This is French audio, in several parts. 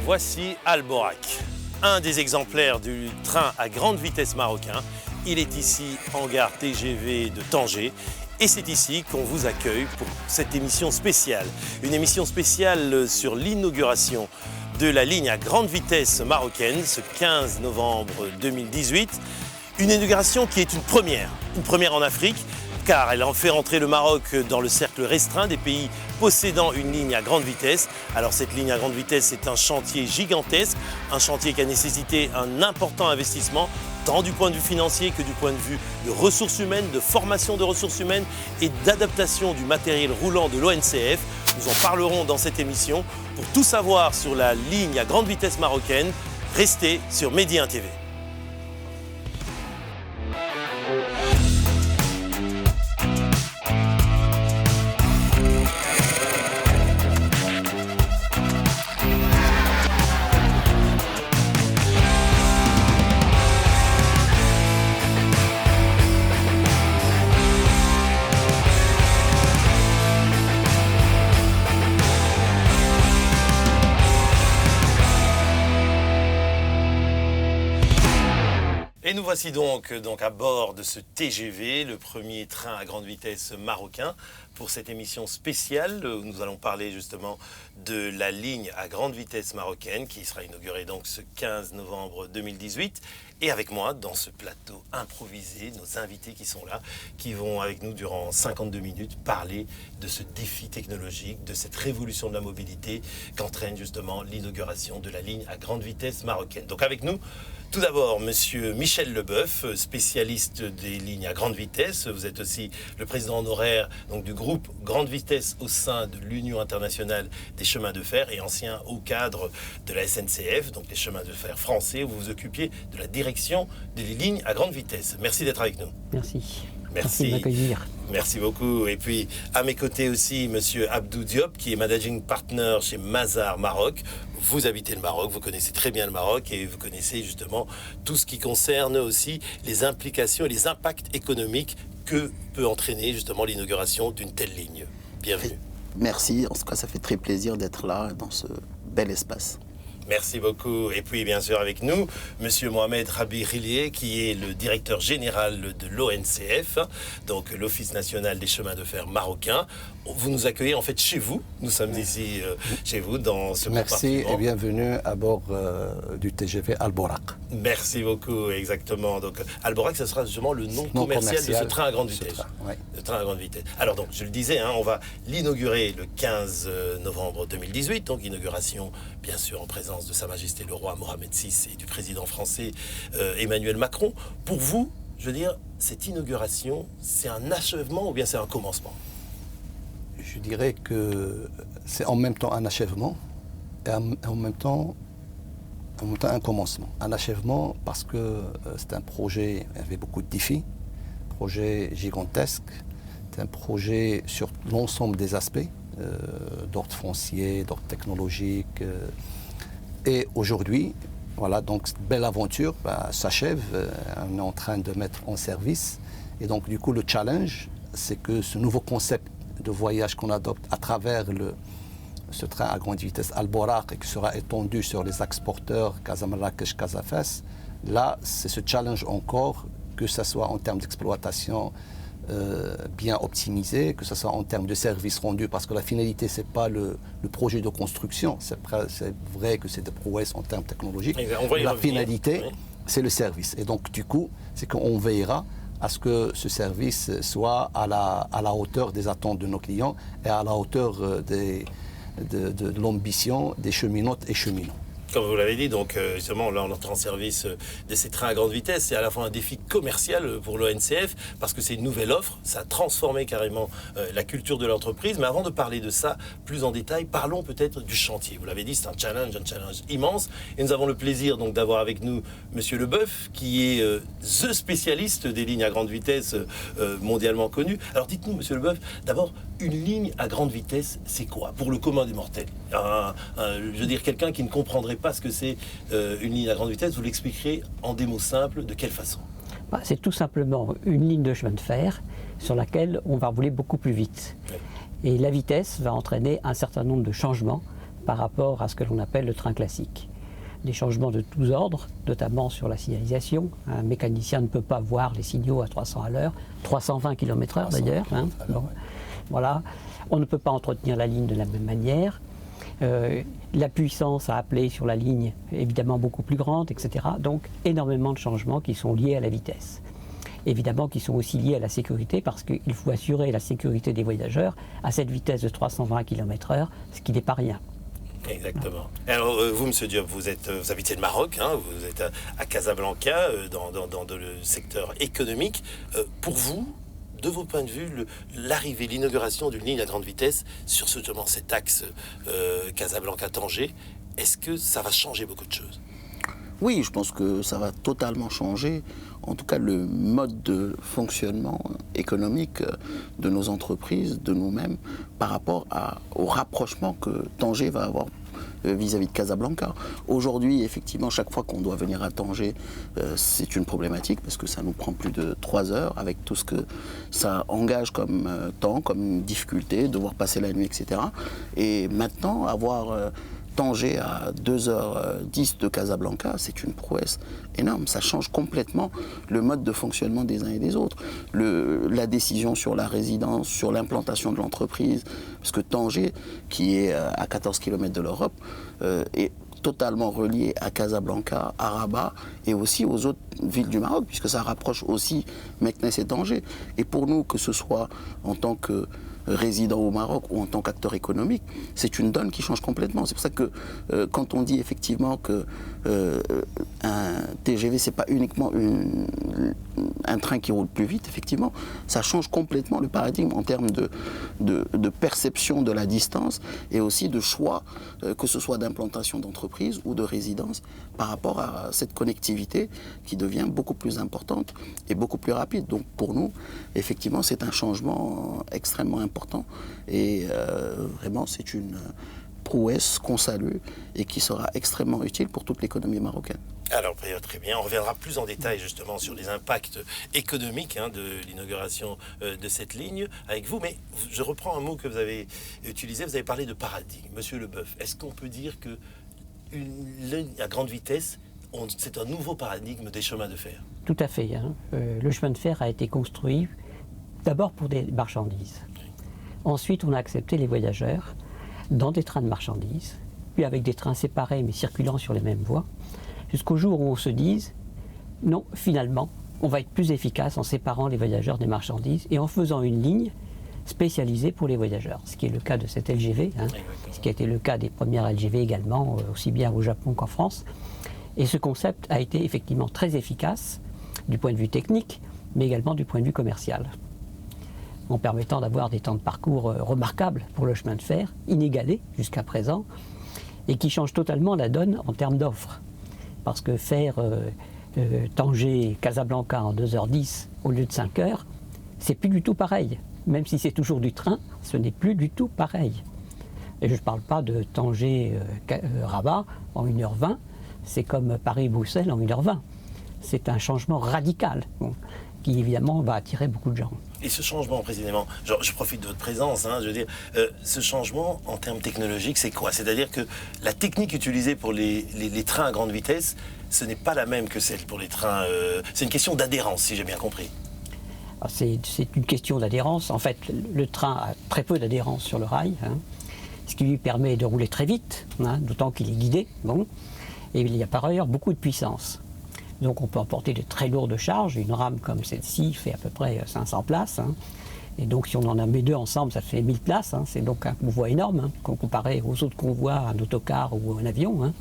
voici Alborak, un des exemplaires du train à grande vitesse marocain. Il est ici en gare TGV de Tanger et c'est ici qu'on vous accueille pour cette émission spéciale. Une émission spéciale sur l'inauguration de la ligne à grande vitesse marocaine ce 15 novembre 2018. Une inauguration qui est une première en Afrique, car elle en fait rentrer le Maroc dans le cercle restreint des pays possédant une ligne à grande vitesse. Alors cette ligne à grande vitesse est un chantier gigantesque, un chantier qui a nécessité un important investissement, tant du point de vue financier que du point de vue de ressources humaines, de formation de ressources humaines et d'adaptation du matériel roulant de l'ONCF. Nous en parlerons dans cette émission. Pour tout savoir sur la ligne à grande vitesse marocaine, restez sur Medi 1 TV. Et nous voici donc à bord de ce TGV, le premier train à grande vitesse marocain, pour cette émission spéciale où nous allons parler justement de la ligne à grande vitesse marocaine qui sera inaugurée donc ce 15 novembre 2018. Et avec moi, dans ce plateau improvisé, nos invités qui sont là, qui vont avec nous durant 52 minutes parler de ce défi technologique, de cette révolution de la mobilité qu'entraîne justement l'inauguration de la ligne à grande vitesse marocaine. Donc avec nous, tout d'abord, monsieur Michel Leboeuf, spécialiste des lignes à grande vitesse. Vous êtes aussi le président honoraire donc, du groupe Grande Vitesse au sein de l'Union internationale des chemins de fer et ancien haut cadre de la SNCF, donc les chemins de fer français, où vous vous occupiez de la direction des lignes à grande vitesse. Merci d'être avec nous. Merci. Merci de m'accueillir. Merci beaucoup. Et puis, à mes côtés aussi, monsieur Abdou Diop, qui est managing partner chez Mazars Maroc. Vous habitez le Maroc, vous connaissez très bien le Maroc et vous connaissez justement tout ce qui concerne aussi les implications et les impacts économiques que peut entraîner justement l'inauguration d'une telle ligne. Bienvenue. Merci. En tout cas, ça fait très plaisir d'être là dans ce bel espace. Merci beaucoup. Et puis, bien sûr, avec nous, monsieur Mohamed Rabi-Rillier, qui est le directeur général de l'ONCF, donc l'Office national des chemins de fer marocains. Vous nous accueillez en fait chez vous. Nous sommes ici chez vous dans ce Merci et bienvenue à bord du TGV Alborak. Merci beaucoup, exactement. Donc Alborak, ce sera justement le nom commercial de ce train à grande vitesse. Le train à grande vitesse. Alors donc, je le disais, on va l'inaugurer le 15 novembre 2018, donc inauguration bien sûr en présence de Sa Majesté le roi Mohamed VI et du président français Emmanuel Macron. Pour vous, je veux dire, cette inauguration, c'est un achèvement ou bien c'est un commencement ? Je dirais que c'est en même temps un achèvement et en même temps un commencement. Un achèvement parce que c'est un projet avec beaucoup de défis, un projet gigantesque, c'est un projet sur l'ensemble des aspects, d'ordre foncier, d'ordre technologique. Et aujourd'hui, voilà, donc cette belle aventure s'achève, on est en train de mettre en service. Et donc du coup, le challenge, c'est que ce nouveau concept de voyage qu'on adopte à travers ce train à grande vitesse Alborak et qui sera étendu sur les axes porteurs Casa-Marrakech, Casa-Fès, là, c'est ce challenge encore, que ce soit en termes d'exploitation bien optimisé, que ce soit en termes de services rendus, parce que la finalité, ce n'est pas le projet de construction, c'est vrai que c'est des prouesses en termes technologiques, la finalité, c'est le service. Et donc, du coup, c'est qu'on veillera à ce que ce service soit à la hauteur des attentes de nos clients et à la hauteur de l'ambition des cheminotes et cheminots. Comme vous l'avez dit, donc justement, là, on entre en service de ces trains à grande vitesse. C'est à la fois un défi commercial pour l'ONCF, parce que c'est une nouvelle offre, ça a transformé carrément la culture de l'entreprise. Mais avant de parler de ça plus en détail, parlons peut-être du chantier. Vous l'avez dit, c'est un challenge immense. Et nous avons le plaisir donc d'avoir avec nous monsieur Leboeuf, qui est the spécialiste des lignes à grande vitesse mondialement connu. Alors dites-nous, monsieur Leboeuf, d'abord, une ligne à grande vitesse, c'est quoi pour le commun des mortels? Je veux dire, quelqu'un qui ne comprendrait pas ce que c'est une ligne à grande vitesse, vous l'expliquerez en des mots simples, de quelle façon? C'est tout simplement une ligne de chemin de fer sur laquelle on va rouler beaucoup plus vite. Ouais. Et la vitesse va entraîner un certain nombre de changements par rapport à ce que l'on appelle le train classique. Des changements de tous ordres, notamment sur la signalisation. Un mécanicien ne peut pas voir les signaux à 300 à l'heure, 320 km/h d'ailleurs. Hein. Bon, voilà. On ne peut pas entretenir la ligne de la même manière. La puissance à appeler sur la ligne est évidemment beaucoup plus grande, etc. Donc énormément de changements qui sont liés à la vitesse. Évidemment qui sont aussi liés à la sécurité parce qu'il faut assurer la sécurité des voyageurs à cette vitesse de 320 km/h, ce qui n'est pas rien. Exactement. Alors, vous, M. Diop, vous habitez le Maroc, hein, vous êtes à Casablanca, dans le secteur économique. Pour vous, de vos points de vue, l'arrivée, l'inauguration d'une ligne à grande vitesse sur justement cet axe Casablanca-Tanger, est-ce que ça va changer beaucoup de choses? Oui, je pense que ça va totalement changer, en tout cas le mode de fonctionnement économique de nos entreprises, de nous-mêmes, par rapport au rapprochement que Tanger va avoir vis-à-vis de Casablanca. Aujourd'hui, effectivement, chaque fois qu'on doit venir à Tanger, c'est une problématique parce que ça nous prend plus de 3 heures avec tout ce que ça engage comme temps, comme difficulté, devoir passer la nuit, etc. Et maintenant, avoir Tanger à 2h10 de Casablanca, c'est une prouesse énorme. Ça change complètement le mode de fonctionnement des uns et des autres. La décision sur la résidence, sur l'implantation de l'entreprise, parce que Tanger, qui est à 14 km de l'Europe, est totalement relié à Casablanca, à Rabat et aussi aux autres villes du Maroc, puisque ça rapproche aussi Meknès et Tanger. Et pour nous, que ce soit en tant que résident au Maroc ou en tant qu'acteur économique, c'est une donne qui change complètement. C'est pour ça que quand on dit effectivement que un TGV, c'est pas uniquement un train qui roule plus vite, effectivement, ça change complètement le paradigme en termes de perception de la distance et aussi de choix, que ce soit d'implantation d'entreprise ou de résidence, par rapport à cette connectivité qui devient beaucoup plus importante et beaucoup plus rapide. Donc pour nous, effectivement, c'est un changement extrêmement important et vraiment c'est une prouesse qu'on salue et qui sera extrêmement utile pour toute l'économie marocaine. Alors, très bien, on reviendra plus en détail justement sur les impacts économiques de l'inauguration de cette ligne avec vous, mais je reprends un mot que vous avez utilisé, vous avez parlé de paradigme. Monsieur Leboeuf, est-ce qu'on peut dire que une ligne à grande vitesse, c'est un nouveau paradigme des chemins de fer? Tout à fait. Hein. Le chemin de fer a été construit d'abord pour des marchandises. Ensuite, on a accepté les voyageurs dans des trains de marchandises, puis avec des trains séparés mais circulant sur les mêmes voies, jusqu'au jour où on se dise non, finalement, on va être plus efficace en séparant les voyageurs des marchandises et en faisant une ligne spécialisée pour les voyageurs, ce qui est le cas de cette LGV, hein, ce qui a été le cas des premières LGV également, aussi bien au Japon qu'en France. Et ce concept a été effectivement très efficace du point de vue technique, mais également du point de vue commercial, en permettant d'avoir des temps de parcours remarquables pour le chemin de fer, inégalés jusqu'à présent, et qui changent totalement la donne en termes d'offres. Parce que faire Tanger-Casablanca en 2h10 au lieu de 5 heures, c'est plus du tout pareil. Même si c'est toujours du train, ce n'est plus du tout pareil. Et je ne parle pas de Tanger-Rabat en 1h20, c'est comme Paris-Bruxelles en 1h20. C'est un changement radical, qui évidemment va attirer beaucoup de gens. Et ce changement, précisément, je profite de votre présence, hein, je veux dire, ce changement en termes technologiques, c'est quoi? C'est-à-dire que la technique utilisée pour les trains à grande vitesse, ce n'est pas la même que celle pour les trains... c'est une question d'adhérence, si j'ai bien compris. C'est une question d'adhérence. En fait, le train a très peu d'adhérence sur le rail, hein, ce qui lui permet de rouler très vite, hein, d'autant qu'il est guidé. Bon. Et il y a par ailleurs beaucoup de puissance. Donc on peut emporter de très lourdes charges. Une rame comme celle-ci fait à peu près 500 places. Hein. Et donc si on en met deux ensemble, ça fait 1000 places. Hein. C'est donc un convoi énorme, hein, comparé aux autres convois, un autocar ou un avion. Hein.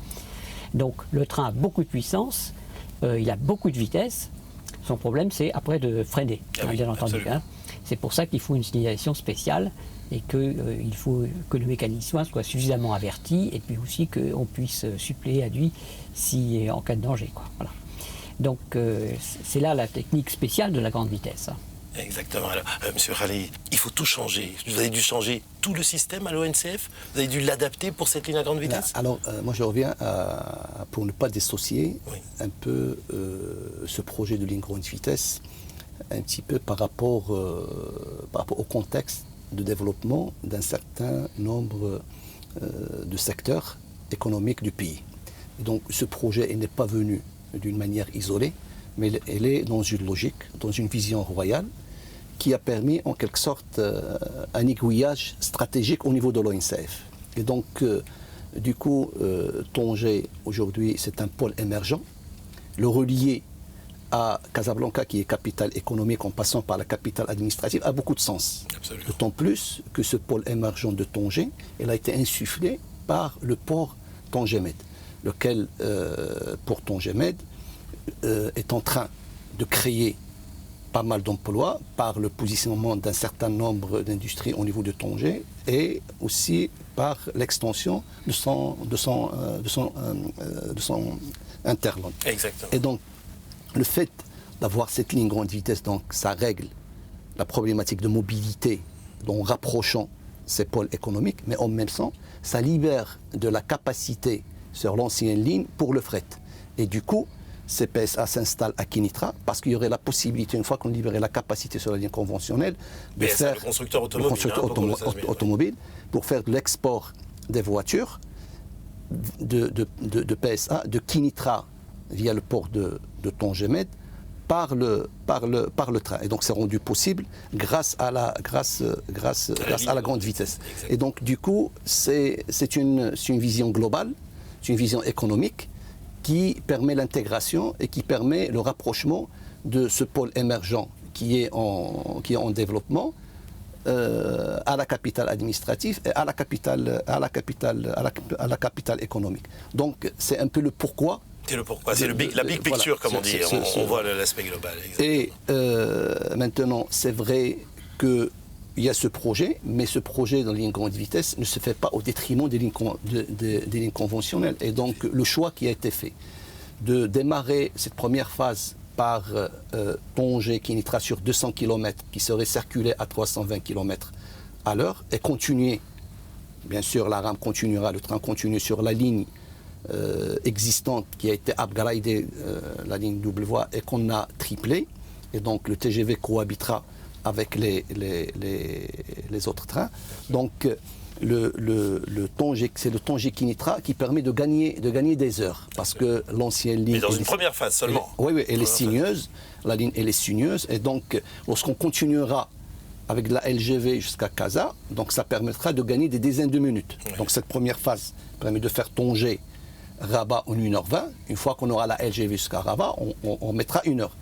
Donc le train a beaucoup de puissance, il a beaucoup de vitesse. Son problème, c'est après de freiner, oui, bien entendu. Hein. C'est pour ça qu'il faut une signalisation spéciale et qu'il faut que le mécanicien soit suffisamment averti et puis aussi qu'on puisse suppléer à lui en cas de danger, quoi. Voilà. Donc c'est là la technique spéciale de la grande vitesse. Exactement. Alors, Monsieur Khalid, il faut tout changer. Vous avez dû changer tout le système à l'ONCF? Vous avez dû l'adapter pour cette ligne à grande vitesse? Alors, moi je reviens pour ne pas dissocier un peu ce projet de ligne grande vitesse un petit peu par rapport au contexte de développement d'un certain nombre de secteur économique du pays. Et donc ce projet n'est pas venu d'une manière isolée, mais elle est dans une logique, dans une vision royale qui a permis en quelque sorte un aiguillage stratégique au niveau de l'ONCF. Et donc du coup, Tanger aujourd'hui c'est un pôle émergent. Le relier à Casablanca, qui est capitale économique en passant par la capitale administrative, a beaucoup de sens. D'autant plus que ce pôle émergent de Tanger, elle a été insufflé par le port Tanger Med, lequel, pour Tanger Med, est en train de créer pas mal d'emplois par le positionnement d'un certain nombre d'industries au niveau de Tanger et aussi par l'extension de son interland. Exactement. Et donc, le fait d'avoir cette ligne grande vitesse, donc ça règle la problématique de mobilité en rapprochant ces pôles économiques, mais en même temps, ça libère de la capacité sur l'ancienne ligne pour le fret. Et du coup, CPSA s'installe à Kinitra parce qu'il y aurait la possibilité, une fois qu'on libérait la capacité sur la ligne conventionnelle, de PSA, faire le constructeur automobile, automobile pour faire de l'export des voitures de PSA, de Kinitra via le port de Tanger Med par le train. Et donc c'est rendu possible grâce à la grande vitesse. Exactement. Et donc du coup, c'est une vision globale, c'est une vision économique qui permet l'intégration et qui permet le rapprochement de ce pôle émergent qui est en développement à la capitale administrative et à la capitale économique. Donc c'est un peu le pourquoi. C'est le pourquoi, c'est la big picture, comme on dit. On voit l'aspect global. Exactement. Et maintenant, c'est vrai qu'il y a ce projet, mais ce projet dans les lignes grande vitesse ne se fait pas au détriment des lignes conventionnelles. Et donc, le choix qui a été fait de démarrer cette première phase par Tanger, Kinitra sur 200 km, qui serait circulé à 320 km à l'heure, et continuer, bien sûr, la rame continuera, le train continue sur la ligne existante qui a été upgradée, la ligne double voie, et qu'on a triplée. Et donc le TGV cohabitera avec les autres trains. Donc c'est le Tanger Kinitra qui permet de gagner des heures. Parce que l'ancienne ligne... Mais dans une première phase seulement. Oui, elle est sinueuse. La ligne, elle est sinueuse. Et donc, lorsqu'on continuera avec la LGV jusqu'à Casa, donc ça permettra de gagner des dizaines de minutes. Oui. Donc cette première phase permet de faire Tanger Rabat en 1h20. Une fois qu'on aura la LGV jusqu'à Rabat, on mettra 1 heure.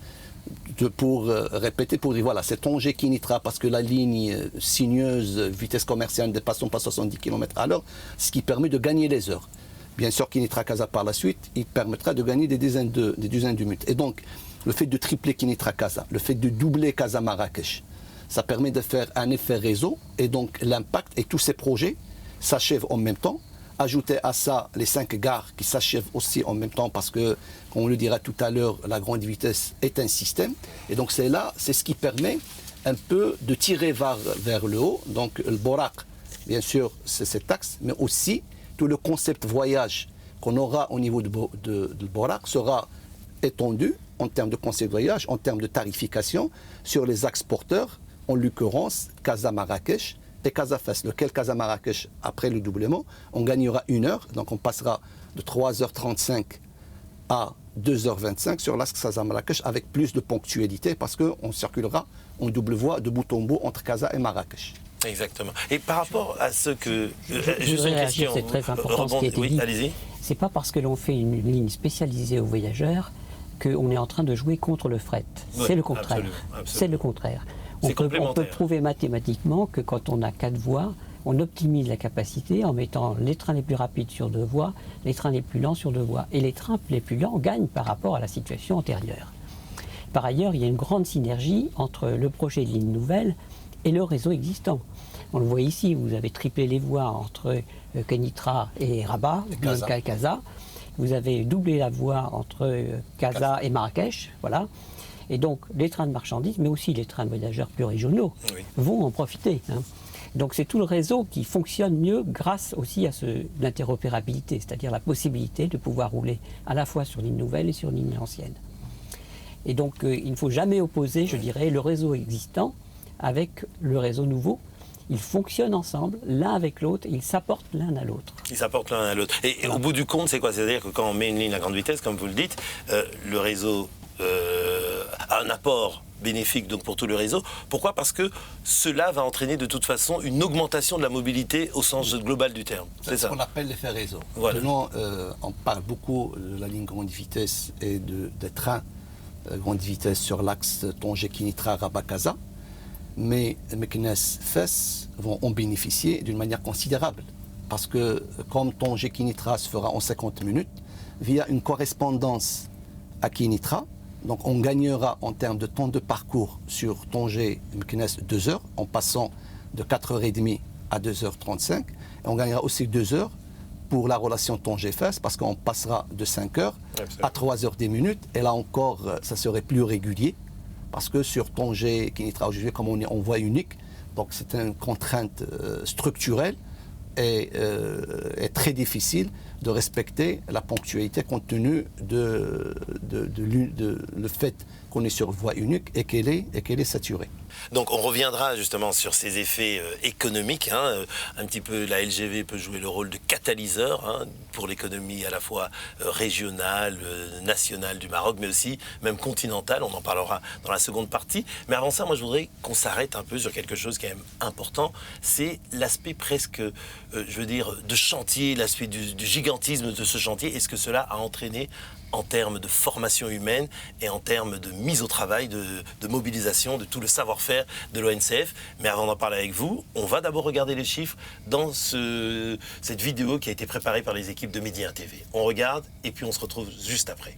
Pour répéter, pour dire voilà, c'est Tanger Kinitra parce que la ligne sinueuse, vitesse commerciale ne dépassons pas 70 km à l'heure, ce qui permet de gagner les heures. Bien sûr, Kinitra Casa par la suite, il permettra de gagner des dizaines de minutes. Et donc, le fait de tripler Kinitra Casa, le fait de doubler Casa Marrakech, ça permet de faire un effet réseau et donc l'impact et tous ces projets s'achèvent en même temps. Ajouter à ça les 5 gares qui s'achèvent aussi en même temps parce que, comme on le dira tout à l'heure, la grande vitesse est un système. Et donc c'est ce qui permet un peu de tirer vers le haut. Donc le Borak, bien sûr, c'est cet axe, mais aussi tout le concept voyage qu'on aura au niveau de Borak sera étendu en termes de concept voyage, en termes de tarification sur les axes porteurs, en l'occurrence Casa Marrakech et Casa Fès, lequel Casa Marrakech, après le doublement, on gagnera 1 heure, donc on passera de 3h35 à 2h25 sur l'axe Casa Marrakech avec plus de ponctualité parce qu'on circulera en double voie de bout en bout entre Casa et Marrakech. Exactement. Et par rapport à ce que... juste une question. C'est très important ce qui a été dit. Allez-y. C'est pas parce que l'on fait une ligne spécialisée aux voyageurs qu'on est en train de jouer contre le fret. Ouais, c'est le contraire. absolument. C'est le contraire. On peut prouver mathématiquement que quand on a 4 voies, on optimise la capacité en mettant les trains les plus rapides sur 2 voies, les trains les plus lents sur 2 voies. Et les trains les plus lents gagnent par rapport à la situation antérieure. Par ailleurs, il y a une grande synergie entre le projet de ligne nouvelle et le réseau existant. On le voit ici, vous avez triplé les voies entre Kinitra et Rabat, Casa. Vous avez doublé la voie entre Casa et Marrakech, voilà. Et donc, les trains de marchandises, mais aussi les trains de voyageurs plus régionaux, vont en profiter. Donc, c'est tout le réseau qui fonctionne mieux grâce aussi à l'interopérabilité, c'est-à-dire la possibilité de pouvoir rouler à la fois sur ligne nouvelle et sur ligne ancienne. Et donc, il ne faut jamais opposer, je dirais, le réseau existant avec le réseau nouveau. ils fonctionnent ensemble, l'un avec l'autre, ils s'apportent l'un à l'autre. Ils s'apportent l'un à l'autre. Et au bout du compte, c'est quoi? C'est-à-dire que quand on met une ligne à grande vitesse, comme vous le dites, le réseau a un apport bénéfique donc pour tout le réseau. Pourquoi? Parce que cela va entraîner de toute façon une augmentation de la mobilité au sens global du terme. C'est ça. Ce qu'on appelle l'effet réseau. Voilà. Maintenant, on parle beaucoup de la ligne grande vitesse et des trains grande vitesse sur l'axe Tanger-Kénitra-Rabat-Casa, mais Meknès-Fès vont en bénéficier d'une manière considérable. Parce que comme Tanger-Kénitra se fera en 50 minutes, via une correspondance à Kénitra, donc on gagnera en termes de temps de parcours sur Tanger-Meknès 2 heures, en passant de 4h30 à 2h35. Et on gagnera aussi 2 heures pour la relation Tanger-Fès, parce qu'on passera de 5 heures à 3 heures 10 minutes. Et là encore, ça serait plus régulier, parce que sur Tanger-Kénitra, aujourd'hui, comme on est en voie unique, donc c'est une contrainte structurelle et très difficile de respecter la ponctualité compte tenu de le fait qu'on est sur voie unique et qu'elle est saturée. Donc on reviendra justement sur ces effets économiques. Un petit peu, la LGV peut jouer le rôle de catalyseur pour l'économie à la fois régionale, nationale du Maroc, mais aussi même continentale. On en parlera dans la seconde partie. Mais avant ça, moi je voudrais qu'on s'arrête un peu sur quelque chose qui est même important. C'est l'aspect presque, je veux dire, de chantier, l'aspect du gigantisme de ce chantier. Est-ce que cela a entraîné en termes de formation humaine et en termes de mise au travail, de mobilisation, de tout le savoir-faire de l'ONCF. Mais avant d'en parler avec vous, on va d'abord regarder les chiffres dans cette vidéo qui a été préparée par les équipes de Média TV. On regarde et puis on se retrouve juste après.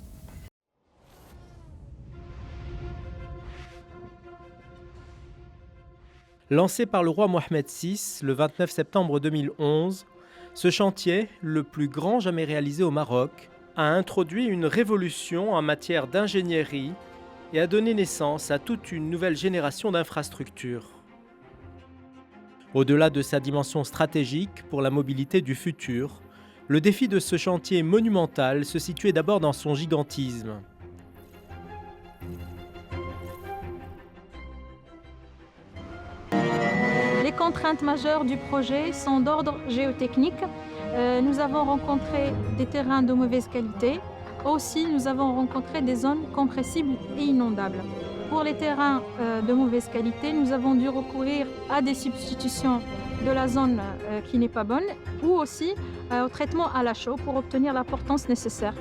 Lancé par le roi Mohamed VI le 29 septembre 2011, ce chantier, le plus grand jamais réalisé au Maroc, a introduit une révolution en matière d'ingénierie et a donné naissance à toute une nouvelle génération d'infrastructures. Au-delà de sa dimension stratégique pour la mobilité du futur, le défi de ce chantier monumental se situait d'abord dans son gigantisme. Les contraintes majeures du projet sont d'ordre géotechnique. Nous avons rencontré des terrains de mauvaise qualité. Aussi, nous avons rencontré des zones compressibles et inondables. Pour les terrains de mauvaise qualité, nous avons dû recourir à des substitutions de la zone qui n'est pas bonne ou aussi au traitement à la chaux pour obtenir la portance nécessaire.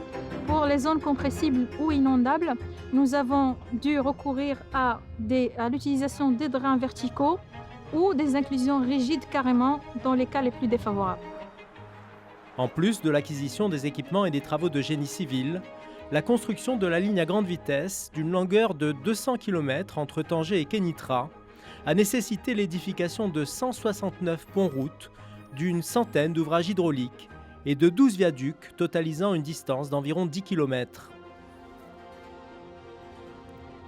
Pour les zones compressibles ou inondables, nous avons dû recourir à l'utilisation des drains verticaux ou des inclusions rigides carrément dans les cas les plus défavorables. En plus de l'acquisition des équipements et des travaux de génie civil, la construction de la ligne à grande vitesse d'une longueur de 200 km entre Tanger et Kénitra a nécessité l'édification de 169 ponts-routes, d'une centaine d'ouvrages hydrauliques et de 12 viaducs totalisant une distance d'environ 10 km.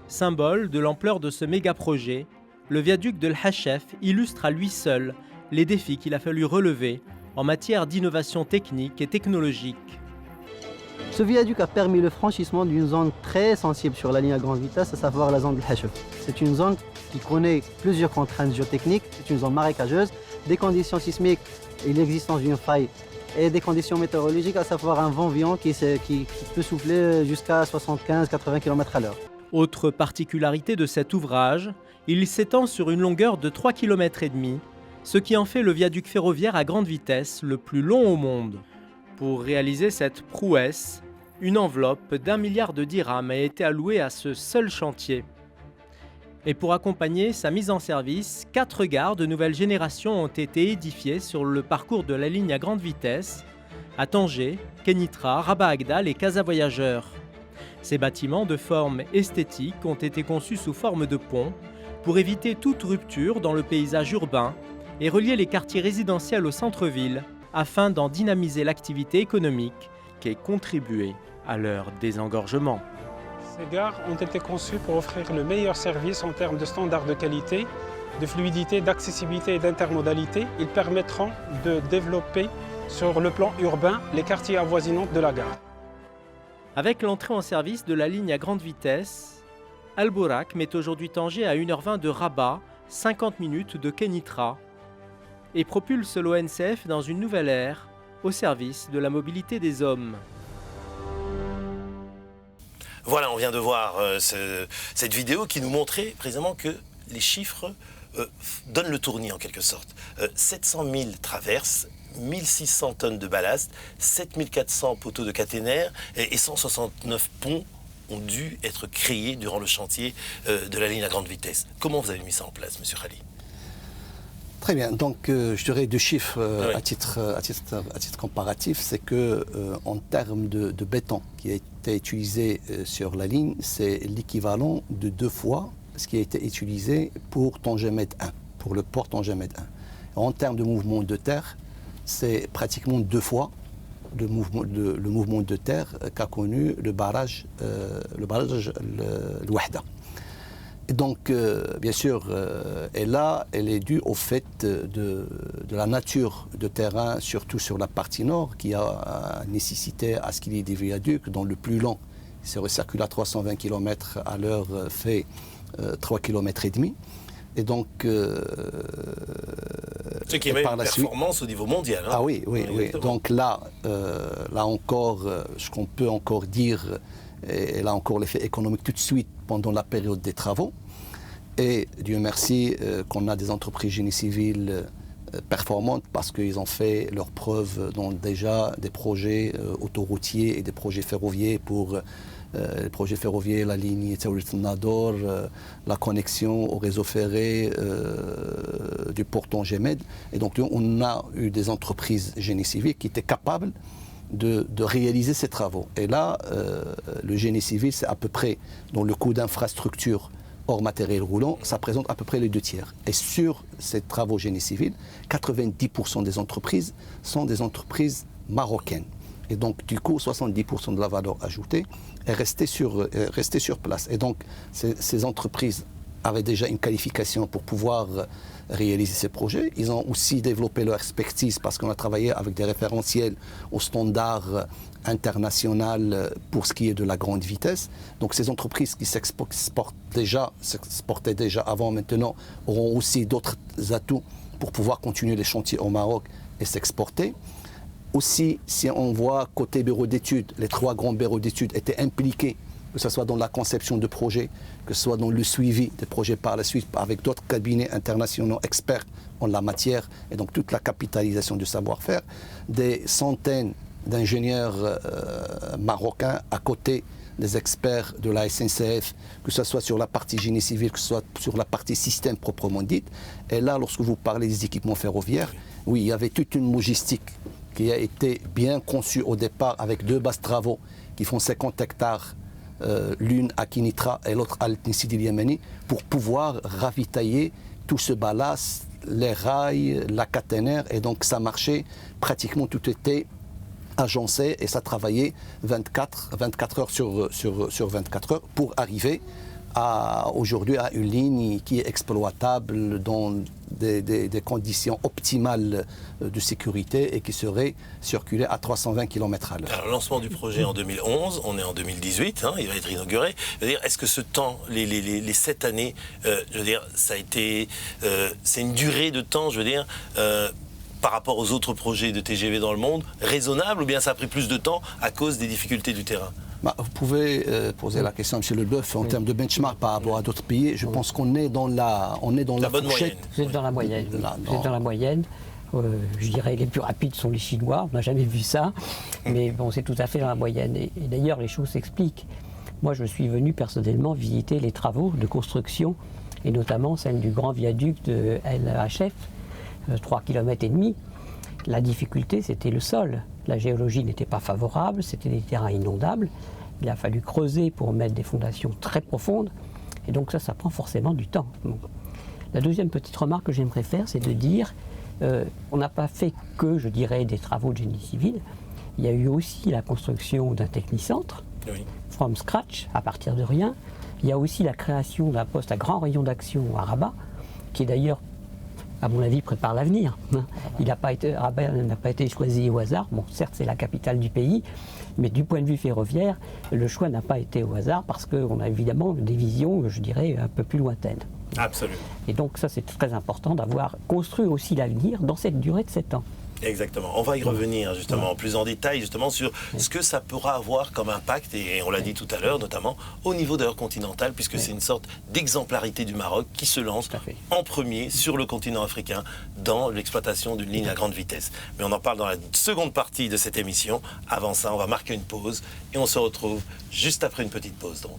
Symbole de l'ampleur de ce méga-projet, le viaduc de l'Hachef illustre à lui seul les défis qu'il a fallu relever en matière d'innovation technique et technologique. Ce viaduc a permis le franchissement d'une zone très sensible sur la ligne à grande vitesse, à savoir la zone de l'Hachef. C'est une zone qui connaît plusieurs contraintes géotechniques, c'est une zone marécageuse, des conditions sismiques et l'existence d'une faille et des conditions météorologiques, à savoir un vent violent qui peut souffler jusqu'à 75-80 km/h. Autre particularité de cet ouvrage, il s'étend sur une longueur de 3,5 km, ce qui en fait le viaduc ferroviaire à grande vitesse le plus long au monde. Pour réaliser cette prouesse, une enveloppe d'1 milliard de dirhams a été allouée à ce seul chantier. Et pour accompagner sa mise en service, 4 gares de nouvelle génération ont été édifiées sur le parcours de la ligne à grande vitesse, à Tanger, Kénitra, Rabat Agdal et Casa Voyageurs. Ces bâtiments de forme esthétique ont été conçus sous forme de ponts pour éviter toute rupture dans le paysage urbain et relier les quartiers résidentiels au centre-ville afin d'en dynamiser l'activité économique qui est contribuée à leur désengorgement. Ces gares ont été conçues pour offrir le meilleur service en termes de standards de qualité, de fluidité, d'accessibilité et d'intermodalité. Ils permettront de développer sur le plan urbain les quartiers avoisinants de la gare. Avec l'entrée en service de la ligne à grande vitesse, Al Bourak met aujourd'hui Tanger à 1h20 de Rabat, 50 minutes de Kénitra et propulse l'ONCF dans une nouvelle ère au service de la mobilité des hommes. Voilà, on vient de voir cette vidéo qui nous montrait précisément que les chiffres donnent le tournis en quelque sorte. 700 000 traverses, 1600 tonnes de ballast, 7400 poteaux de caténaire et 169 ponts ont dû être créés durant le chantier de la ligne à grande vitesse. Comment vous avez mis ça en place, Monsieur Khali? Très bien, donc je dirais deux chiffres Oui. à titre comparatif, c'est que en termes de béton qui a été utilisé sur la ligne, c'est l'équivalent de 2 fois ce qui a été utilisé pour Tangemed 1, pour le port Tangemed 1. En termes de mouvement de terre, c'est pratiquement 2 fois le mouvement de terre qu'a connu le barrage Wahda. Et donc, bien sûr, elle est due au fait de la nature de terrain, surtout sur la partie nord, qui a nécessité à ce qu'il y ait des viaducs, dont le plus long, c'est circule à 320 km à l'heure, fait 3 km et demi. Et donc, ce qui est même une performance au niveau mondial. Hein. Ah oui. Donc là encore, ce qu'on peut encore dire, et là encore l'effet économique tout de suite pendant la période des travaux. Et Dieu merci qu'on a des entreprises génie civil performantes parce qu'ils ont fait leurs preuves dans déjà des projets autoroutiers et des projets ferroviaires pour les projets ferroviaires, la ligne Nador, la connexion au réseau ferré du port Tangemed. Et donc on a eu des entreprises génie civil qui étaient capables de réaliser ces travaux. Et là, le génie civil, c'est à peu près, dans le coût d'infrastructure hors matériel roulant, ça présente à peu près les 2/3. Et sur ces travaux génie civil, 90% des entreprises sont des entreprises marocaines. Et donc, du coup, 70% de la valeur ajoutée est restée sur place. Et donc, ces entreprises avaient déjà une qualification pour pouvoir réaliser ces projets. Ils ont aussi développé leur expertise parce qu'on a travaillé avec des référentiels aux standards international pour ce qui est de la grande vitesse. Donc ces entreprises qui s'exportaient déjà avant, maintenant, auront aussi d'autres atouts pour pouvoir continuer les chantiers au Maroc et s'exporter. Aussi, si on voit côté bureau d'études, les 3 grands bureaux d'études étaient impliqués, que ce soit dans la conception de projets, que ce soit dans le suivi des projets par la suite, avec d'autres cabinets internationaux experts en la matière, et donc toute la capitalisation du savoir-faire, des centaines d'ingénieurs marocains à côté des experts de la SNCF, que ce soit sur la partie génie civil, que ce soit sur la partie système proprement dite. Et là, lorsque vous parlez des équipements ferroviaires, oui, il y avait toute une logistique qui a été bien conçue au départ avec 2 bases travaux qui font 50 hectares, l'une à Kinitra et l'autre à Sidi Yemeni, pour pouvoir ravitailler tout ce ballast, les rails, la caténaire. Et donc ça marchait, pratiquement tout était agencé et ça travaillait 24 heures sur 24 heures pour arriver aujourd'hui à une ligne qui est exploitable dans des conditions optimales de sécurité et qui serait circulée à 320 km à l'heure. Alors, lancement du projet en 2011, on est en 2018, hein, il va être inauguré. Est-ce que ce temps, les 7 années, je veux dire, ça a été, c'est une durée de temps, je veux dire, par rapport aux autres projets de TGV dans le monde, raisonnable, ou bien ça a pris plus de temps à cause des difficultés du terrain? Vous pouvez poser la question, M. Leboeuf, en termes de benchmark par rapport à d'autres pays. Je pense qu'on est dans la bonne fourchette. Vous êtes dans la moyenne. Vous êtes dans la moyenne. Je dirais les plus rapides sont les Chinois. On n'a jamais vu ça. Mais bon, c'est tout à fait dans la moyenne. Et d'ailleurs, les choses s'expliquent. Moi, je suis venu personnellement visiter les travaux de construction, et notamment celle du grand viaduc de LHF, 3,5 km. La difficulté, c'était le sol. La géologie n'était pas favorable, c'était des terrains inondables. Il a fallu creuser pour mettre des fondations très profondes. Et donc ça prend forcément du temps. Bon. La deuxième petite remarque que j'aimerais faire, c'est de dire, on n'a pas fait que, je dirais, des travaux de génie civil. Il y a eu aussi la construction d'un technicentre, from scratch, à partir de rien. Il y a aussi la création d'un poste à grand rayon d'action à Rabat, qui est d'ailleurs à mon avis, prépare l'avenir. Rabat n'a pas été choisi au hasard. Bon, certes, c'est la capitale du pays, mais du point de vue ferroviaire, le choix n'a pas été au hasard parce qu'on a évidemment des visions, je dirais, un peu plus lointaines. Absolument. Et donc ça, c'est très important d'avoir construit aussi l'avenir dans cette durée de 7 ans. Exactement. On va y revenir justement plus en détail justement sur ce que ça pourra avoir comme impact, et on l'a dit tout à l'heure, notamment au niveau d'ailleurs continental, puisque c'est une sorte d'exemplarité du Maroc qui se lance en premier sur le continent africain dans l'exploitation d'une ligne à grande vitesse. Mais on en parle dans la seconde partie de cette émission. Avant ça, on va marquer une pause et on se retrouve juste après une petite pause donc.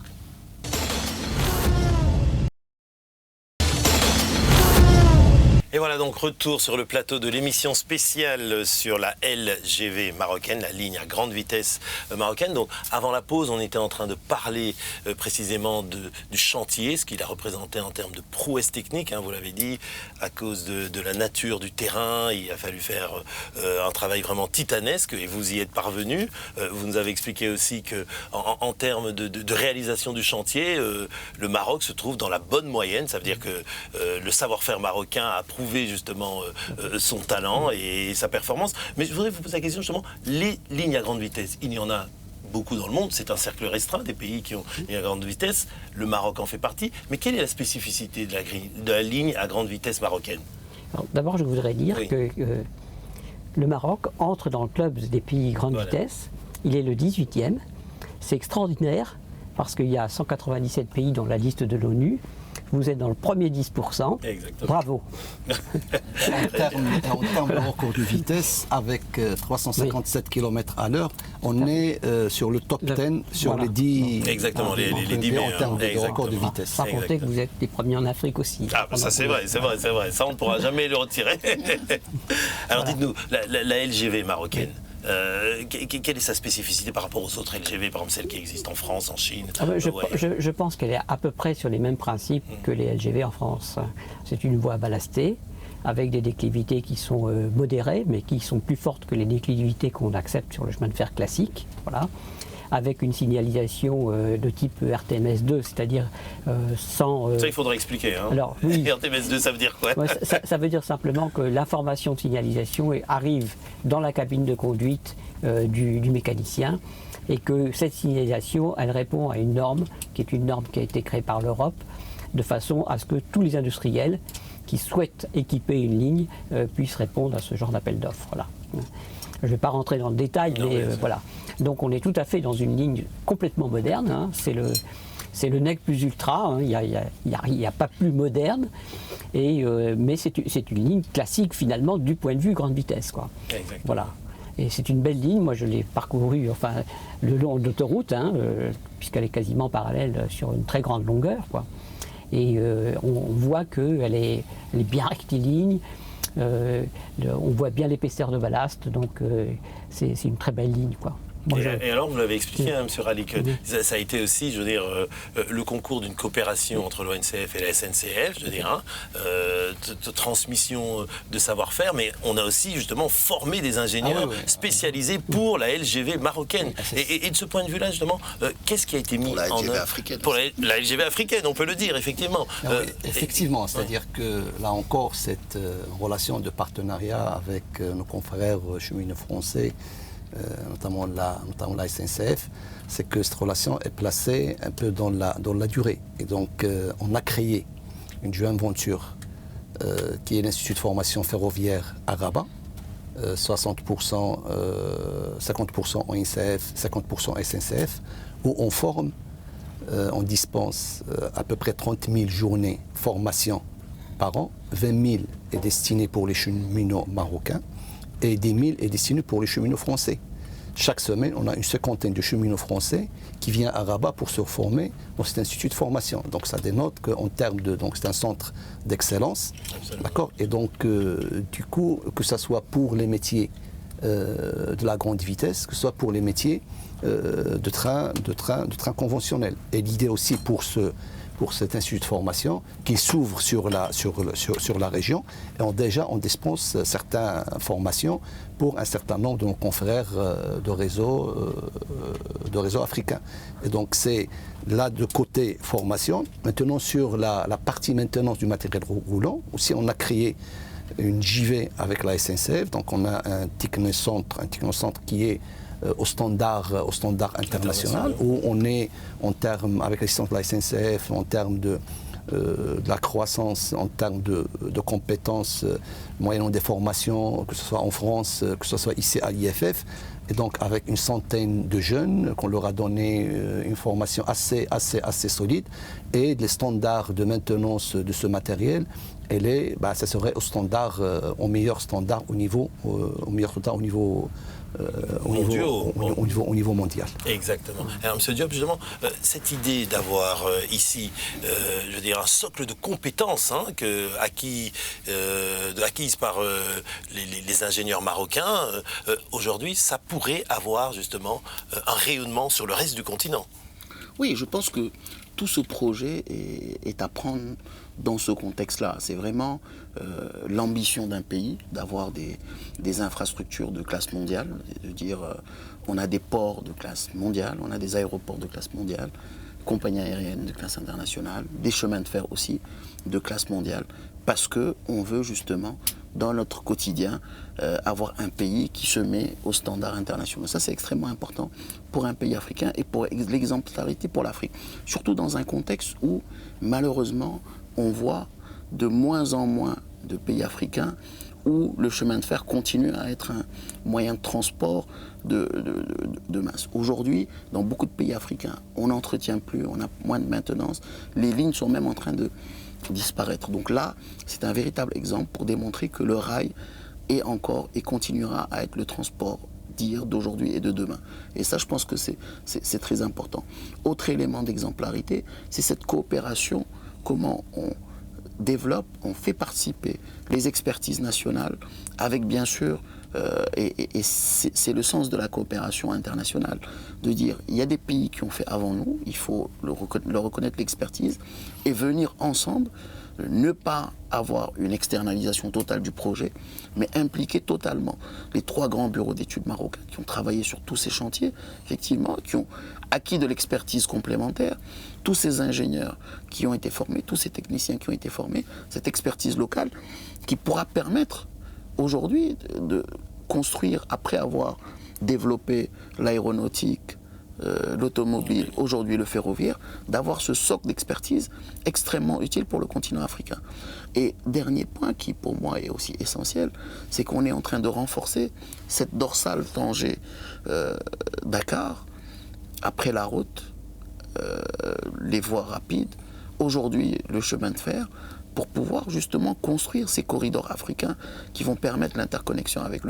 Et voilà donc retour sur le plateau de l'émission spéciale sur la LGV marocaine, la ligne à grande vitesse marocaine. Donc avant la pause, on était en train de parler précisément du chantier, ce qu'il a représenté en termes de prouesse technique, hein, vous l'avez dit, à cause de la nature du terrain. Il a fallu faire un travail vraiment titanesque et vous y êtes parvenu. Vous nous avez expliqué aussi qu'en termes de réalisation du chantier, le Maroc se trouve dans la bonne moyenne. Ça veut dire que le savoir-faire marocain a prouvé justement son talent et sa performance. Mais je voudrais vous poser la question justement, les lignes à grande vitesse, il y en a beaucoup dans le monde, c'est un cercle restreint des pays qui ont une ligne à grande vitesse, le Maroc en fait partie, mais quelle est la spécificité de la ligne à grande vitesse marocaine? D'abord, je voudrais dire que le Maroc entre dans le club des pays grande vitesse, il est le 18e, c'est extraordinaire parce qu'il y a 197 pays dans la liste de l'ONU. Vous êtes dans le premier 10%. Exactement. Bravo. En termes de record de vitesse, avec 357 km à l'heure, on est sur le top 10 sur les 10. Exactement, les 10 meilleurs. En termes de record de vitesse. Sans compter que vous êtes les premiers en Afrique aussi. Ah, ça c'est vrai. Ça, on ne pourra jamais le retirer. Alors dites-nous, la LGV marocaine. Quelle est sa spécificité par rapport aux autres LGV, par exemple celles qui existent en France, en Chine? Je pense qu'elle est à peu près sur les mêmes principes que les LGV en France. C'est une voie ballastée avec des déclivités qui sont modérées, mais qui sont plus fortes que les déclivités qu'on accepte sur le chemin de fer classique. Voilà. Avec une signalisation de type RTMS2, c'est-à-dire sans... Ça, il faudrait expliquer. Hein. Alors, oui. RTMS2, ça veut dire quoi? Ça veut dire simplement que l'information de signalisation arrive dans la cabine de conduite du mécanicien et que cette signalisation, elle répond à une norme qui est une norme qui a été créée par l'Europe de façon à ce que tous les industriels qui souhaitent équiper une ligne puissent répondre à ce genre d'appel d'offres. Voilà. Je ne vais pas rentrer dans le détail, mais voilà. Donc on est tout à fait dans une ligne complètement moderne. Hein. C'est le NEC plus ultra. Hein. Il n'y a pas plus moderne. Mais c'est une ligne classique finalement du point de vue grande vitesse, quoi. Voilà. Et c'est une belle ligne. Moi, je l'ai parcourue le long de l'autoroute, hein, puisqu'elle est quasiment parallèle sur une très grande longueur, quoi. Et on voit qu'elle est bien rectiligne. On voit bien l'épaisseur de ballast, donc c'est une très belle ligne, quoi. Et alors, vous l'avez expliqué, hein, M. Rally, que ça a été aussi, je veux dire, le concours d'une coopération entre l'ONCF et la SNCF, je veux dire, hein, de transmission de savoir-faire, mais on a aussi justement formé des ingénieurs spécialisés pour la LGV marocaine. Et de ce point de vue-là, justement, qu'est-ce qui a été mis en œuvre africaine. Pour la LGV africaine, on peut le dire, effectivement. Effectivement, c'est-à-dire que là encore, cette relation de partenariat avec nos confrères cheminots français, notamment la SNCF, c'est que cette relation est placée un peu dans la durée. Et donc, on a créé une joint venture qui est l'Institut de formation ferroviaire à Rabat, 50% en INCF, 50% SNCF, où on forme, on dispense à peu près 30 000 journées formation par an, 20 000 est destiné pour les cheminots marocains, et 10 000 est destiné pour les cheminots français. Chaque semaine, on a une cinquantaine de cheminots français qui viennent à Rabat pour se former dans cet institut de formation. Donc ça dénote qu'en termes de... Donc c'est un centre d'excellence. D'accord. Et donc, du coup, que ce soit pour les métiers de la grande vitesse, que ce soit pour les métiers de train conventionnel. Et l'idée aussi pour pour cet institut de formation qui s'ouvre sur la région. Et on dispense certaines formations pour un certain nombre de nos confrères de réseau africains. Et donc c'est là de côté formation. Maintenant sur la partie maintenance du matériel roulant, aussi on a créé une JV avec la SNCF. Donc on a un technocentre qui est au standard international, où on est en termes, avec l'assistance de la SNCF, en termes de la croissance, en termes de compétences, moyennant des formations, que ce soit en France, que ce soit ici à l'IFF, et donc avec une centaine de jeunes qu'on leur a donné une formation assez solide, et les standards de maintenance de ce matériel, ça serait au meilleur standard au niveau mondial. Exactement. Alors, M. Diop, justement, cette idée d'avoir ici, je veux dire, un socle de compétences acquises par les ingénieurs marocains, aujourd'hui, ça pourrait avoir justement un rayonnement sur le reste du continent. Oui, je pense que tout ce projet est à prendre dans ce contexte-là. C'est vraiment l'ambition d'un pays d'avoir des infrastructures de classe mondiale, de dire on a des ports de classe mondiale, on a des aéroports de classe mondiale, compagnies aériennes de classe internationale, des chemins de fer aussi de classe mondiale, parce qu'on veut justement, dans notre quotidien, avoir un pays qui se met aux standards internationaux. Ça, c'est extrêmement important pour un pays africain et pour l'exemplarité pour l'Afrique. Surtout dans un contexte où, malheureusement, on voit de moins en moins de pays africains où le chemin de fer continue à être un moyen de transport de masse. Aujourd'hui, dans beaucoup de pays africains, on n'entretient plus, on a moins de maintenance, les lignes sont même en train de disparaître. Donc là, c'est un véritable exemple pour démontrer que le rail est encore et continuera à être le transport d'hier, d'aujourd'hui et de demain. Et ça, je pense que c'est très important. Autre élément d'exemplarité, c'est cette coopération, comment on développe, on fait participer les expertises nationales avec bien sûr, et c'est le sens de la coopération internationale, de dire il y a des pays qui ont fait avant nous, il faut leur reconnaître l'expertise et venir ensemble, ne pas avoir une externalisation totale du projet, mais impliquer totalement les 3 grands bureaux d'études marocains qui ont travaillé sur tous ces chantiers, effectivement, qui ont acquis de l'expertise complémentaire, tous ces ingénieurs qui ont été formés, tous ces techniciens qui ont été formés, cette expertise locale qui pourra permettre aujourd'hui de construire, après avoir développé l'aéronautique, l'automobile, aujourd'hui le ferroviaire, d'avoir ce socle d'expertise extrêmement utile pour le continent africain. Et dernier point qui pour moi est aussi essentiel, c'est qu'on est en train de renforcer cette dorsale Tanger-Dakar, après la route, les voies rapides, aujourd'hui le chemin de fer, pour pouvoir justement construire ces corridors africains qui vont permettre l'interconnexion avec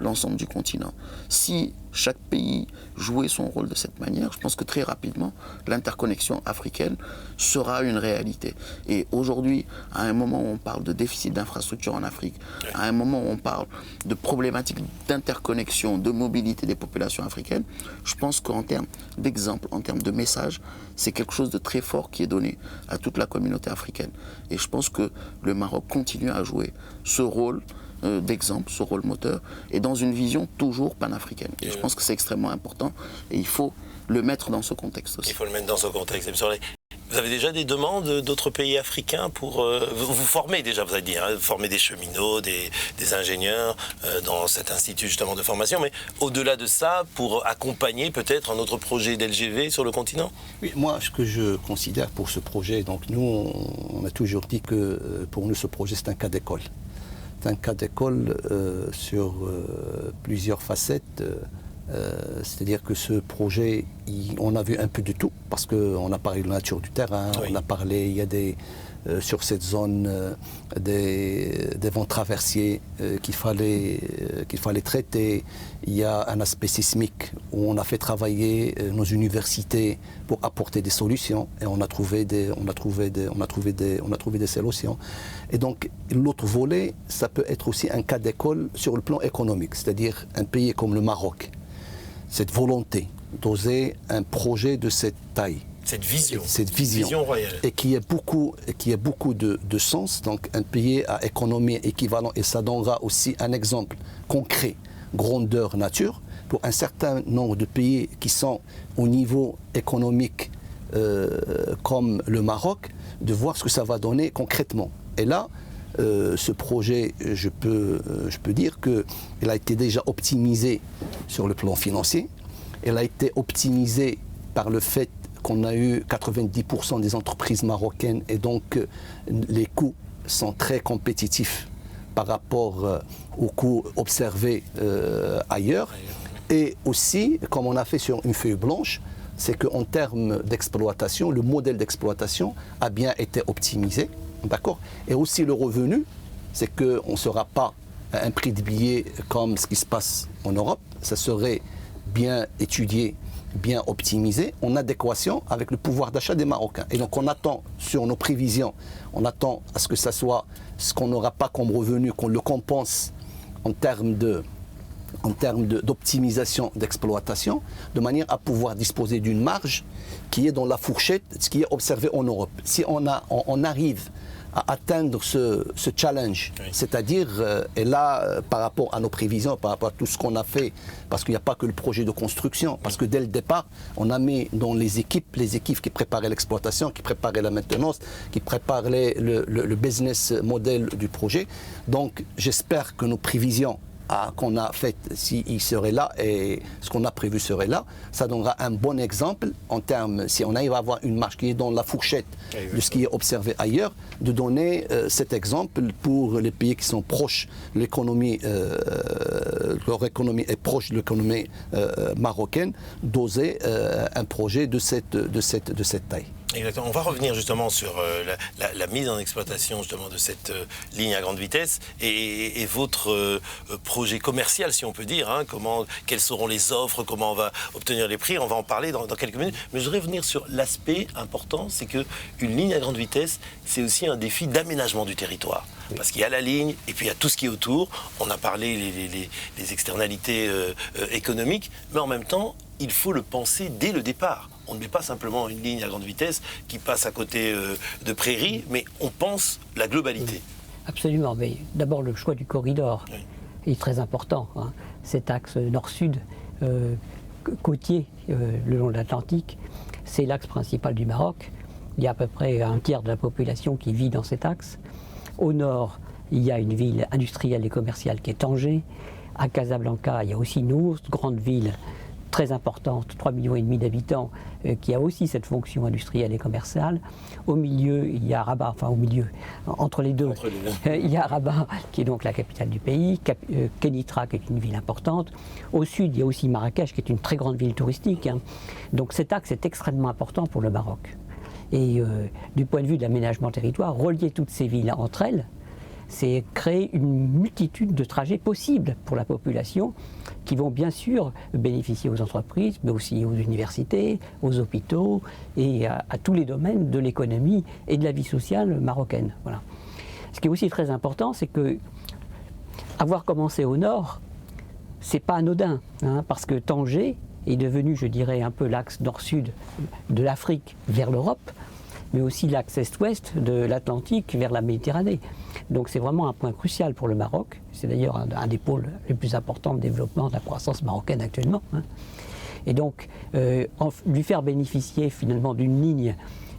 l'ensemble du continent. Si chaque pays jouait son rôle de cette manière, je pense que très rapidement, l'interconnexion africaine sera une réalité. Et aujourd'hui, à un moment où on parle de déficit d'infrastructures en Afrique, à un moment où on parle de problématiques d'interconnexion, de mobilité des populations africaines, je pense qu'en termes d'exemple, en termes de message, c'est quelque chose de très fort qui est donné à toute la communauté africaine. Et je pense que le Maroc continue à jouer ce rôle d'exemple, ce rôle moteur, et dans une vision toujours panafricaine. Et je pense que c'est extrêmement important, et il faut le mettre dans ce contexte aussi. Il faut le mettre dans ce contexte. Vous avez déjà des demandes d'autres pays africains pour vous former déjà, vous avez dit, former des cheminots, des ingénieurs dans cet institut justement de formation, mais au-delà de ça, pour accompagner peut-être un autre projet d'LGV sur le continent? Oui, moi, ce que je considère pour ce projet, donc nous, on a toujours dit que pour nous, ce projet, c'est un cas d'école. C'est un cas d'école sur plusieurs facettes. C'est-à-dire que ce projet, on a vu un peu de tout, parce qu'on a parlé de la nature du terrain, oui. On a parlé, il y a sur cette zone des vents traversiers qu'il fallait traiter. Il y a un aspect sismique où on a fait travailler nos universités pour apporter des solutions, et on a trouvé des solutions. Et donc l'autre volet, ça peut être aussi un cas d'école sur le plan économique, c'est-à-dire un pays comme le Maroc. Cette volonté d'oser un projet de cette taille, Cette vision royale. Et qui a beaucoup de sens. Donc un pays à économie équivalente, et ça donnera aussi un exemple concret, grandeur nature, pour un certain nombre de pays qui sont au niveau économique comme le Maroc, de voir ce que ça va donner concrètement. Et là, ce projet, je peux dire qu'il a été déjà optimisé sur le plan financier. Il a été optimisé par le fait qu'on a eu 90% des entreprises marocaines et donc les coûts sont très compétitifs par rapport aux coûts observés ailleurs. Et aussi, comme on a fait sur une feuille blanche, c'est qu'en termes d'exploitation, le modèle d'exploitation a bien été optimisé. D'accord. Et aussi le revenu, c'est qu'on ne sera pas à un prix de billet comme ce qui se passe en Europe. Ça serait bien étudié, bien optimisé, en adéquation avec le pouvoir d'achat des Marocains. Et donc on attend sur nos prévisions, on attend à ce que ça soit ce qu'on n'aura pas comme revenu, qu'on le compense en termes d'optimisation d'exploitation, de manière à pouvoir disposer d'une marge qui est dans la fourchette de ce qui est observé en Europe. Si on arrive à atteindre ce challenge, oui. C'est-à-dire, et là, par rapport à nos prévisions, par rapport à tout ce qu'on a fait, parce qu'il n'y a pas que le projet de construction, parce que dès le départ, on a mis dans les équipes qui préparaient l'exploitation, qui préparaient la maintenance, qui préparaient le business model du projet. Donc, j'espère que nos prévisions qu'on a fait, s'il serait là et ce qu'on a prévu serait là, ça donnera un bon exemple en termes, si on arrive à avoir une marge qui est dans la fourchette de ce qui est observé ailleurs, de donner cet exemple pour les pays qui sont proches de l'économie, leur économie est proche de l'économie marocaine, d'oser un projet de cette taille. Exactement. On va revenir justement sur la mise en exploitation justement de cette ligne à grande vitesse et votre projet commercial, si on peut dire. Hein, quelles seront les offres, comment on va obtenir les prix. On va en parler dans quelques minutes. Mais je voudrais revenir sur l'aspect important, c'est qu'une ligne à grande vitesse, c'est aussi un défi d'aménagement du territoire. Parce qu'il y a la ligne et puis il y a tout ce qui est autour. On a parlé les externalités économiques, mais en même temps, il faut le penser dès le départ. On ne met pas simplement une ligne à grande vitesse qui passe à côté de prairies, mais on pense la globalité. Absolument, mais d'abord le choix du corridor est très important. Hein. Cet axe nord-sud, côtier, le long de l'Atlantique, c'est l'axe principal du Maroc. Il y a à peu près un tiers de la population qui vit dans cet axe. Au nord, il y a une ville industrielle et commerciale qui est Tanger. À Casablanca, il y a aussi une autre grande ville très importante, 3,5 millions d'habitants, qui a aussi cette fonction industrielle et commerciale. Au milieu, il y a Rabat, enfin au milieu, entre les deux, il y a Rabat, qui est donc la capitale du pays, Kenitra, qui est une ville importante. Au sud, il y a aussi Marrakech, qui est une très grande ville touristique. Hein. Donc cet axe est extrêmement important pour le Maroc. Et du point de vue de l'aménagement territoire, relier toutes ces villes entre elles, c'est créer une multitude de trajets possibles pour la population qui vont bien sûr bénéficier aux entreprises, mais aussi aux universités, aux hôpitaux et à tous les domaines de l'économie et de la vie sociale marocaine. Voilà. Ce qui est aussi très important, c'est que avoir commencé au nord, c'est pas anodin, hein, parce que Tanger est devenu, je dirais, un peu l'axe nord-sud de l'Afrique vers l'Europe, mais aussi l'axe est-ouest de l'Atlantique vers la Méditerranée. Donc c'est vraiment un point crucial pour le Maroc. C'est d'ailleurs un des pôles les plus importants de développement de la croissance marocaine actuellement. Hein. Et donc lui faire bénéficier finalement d'une ligne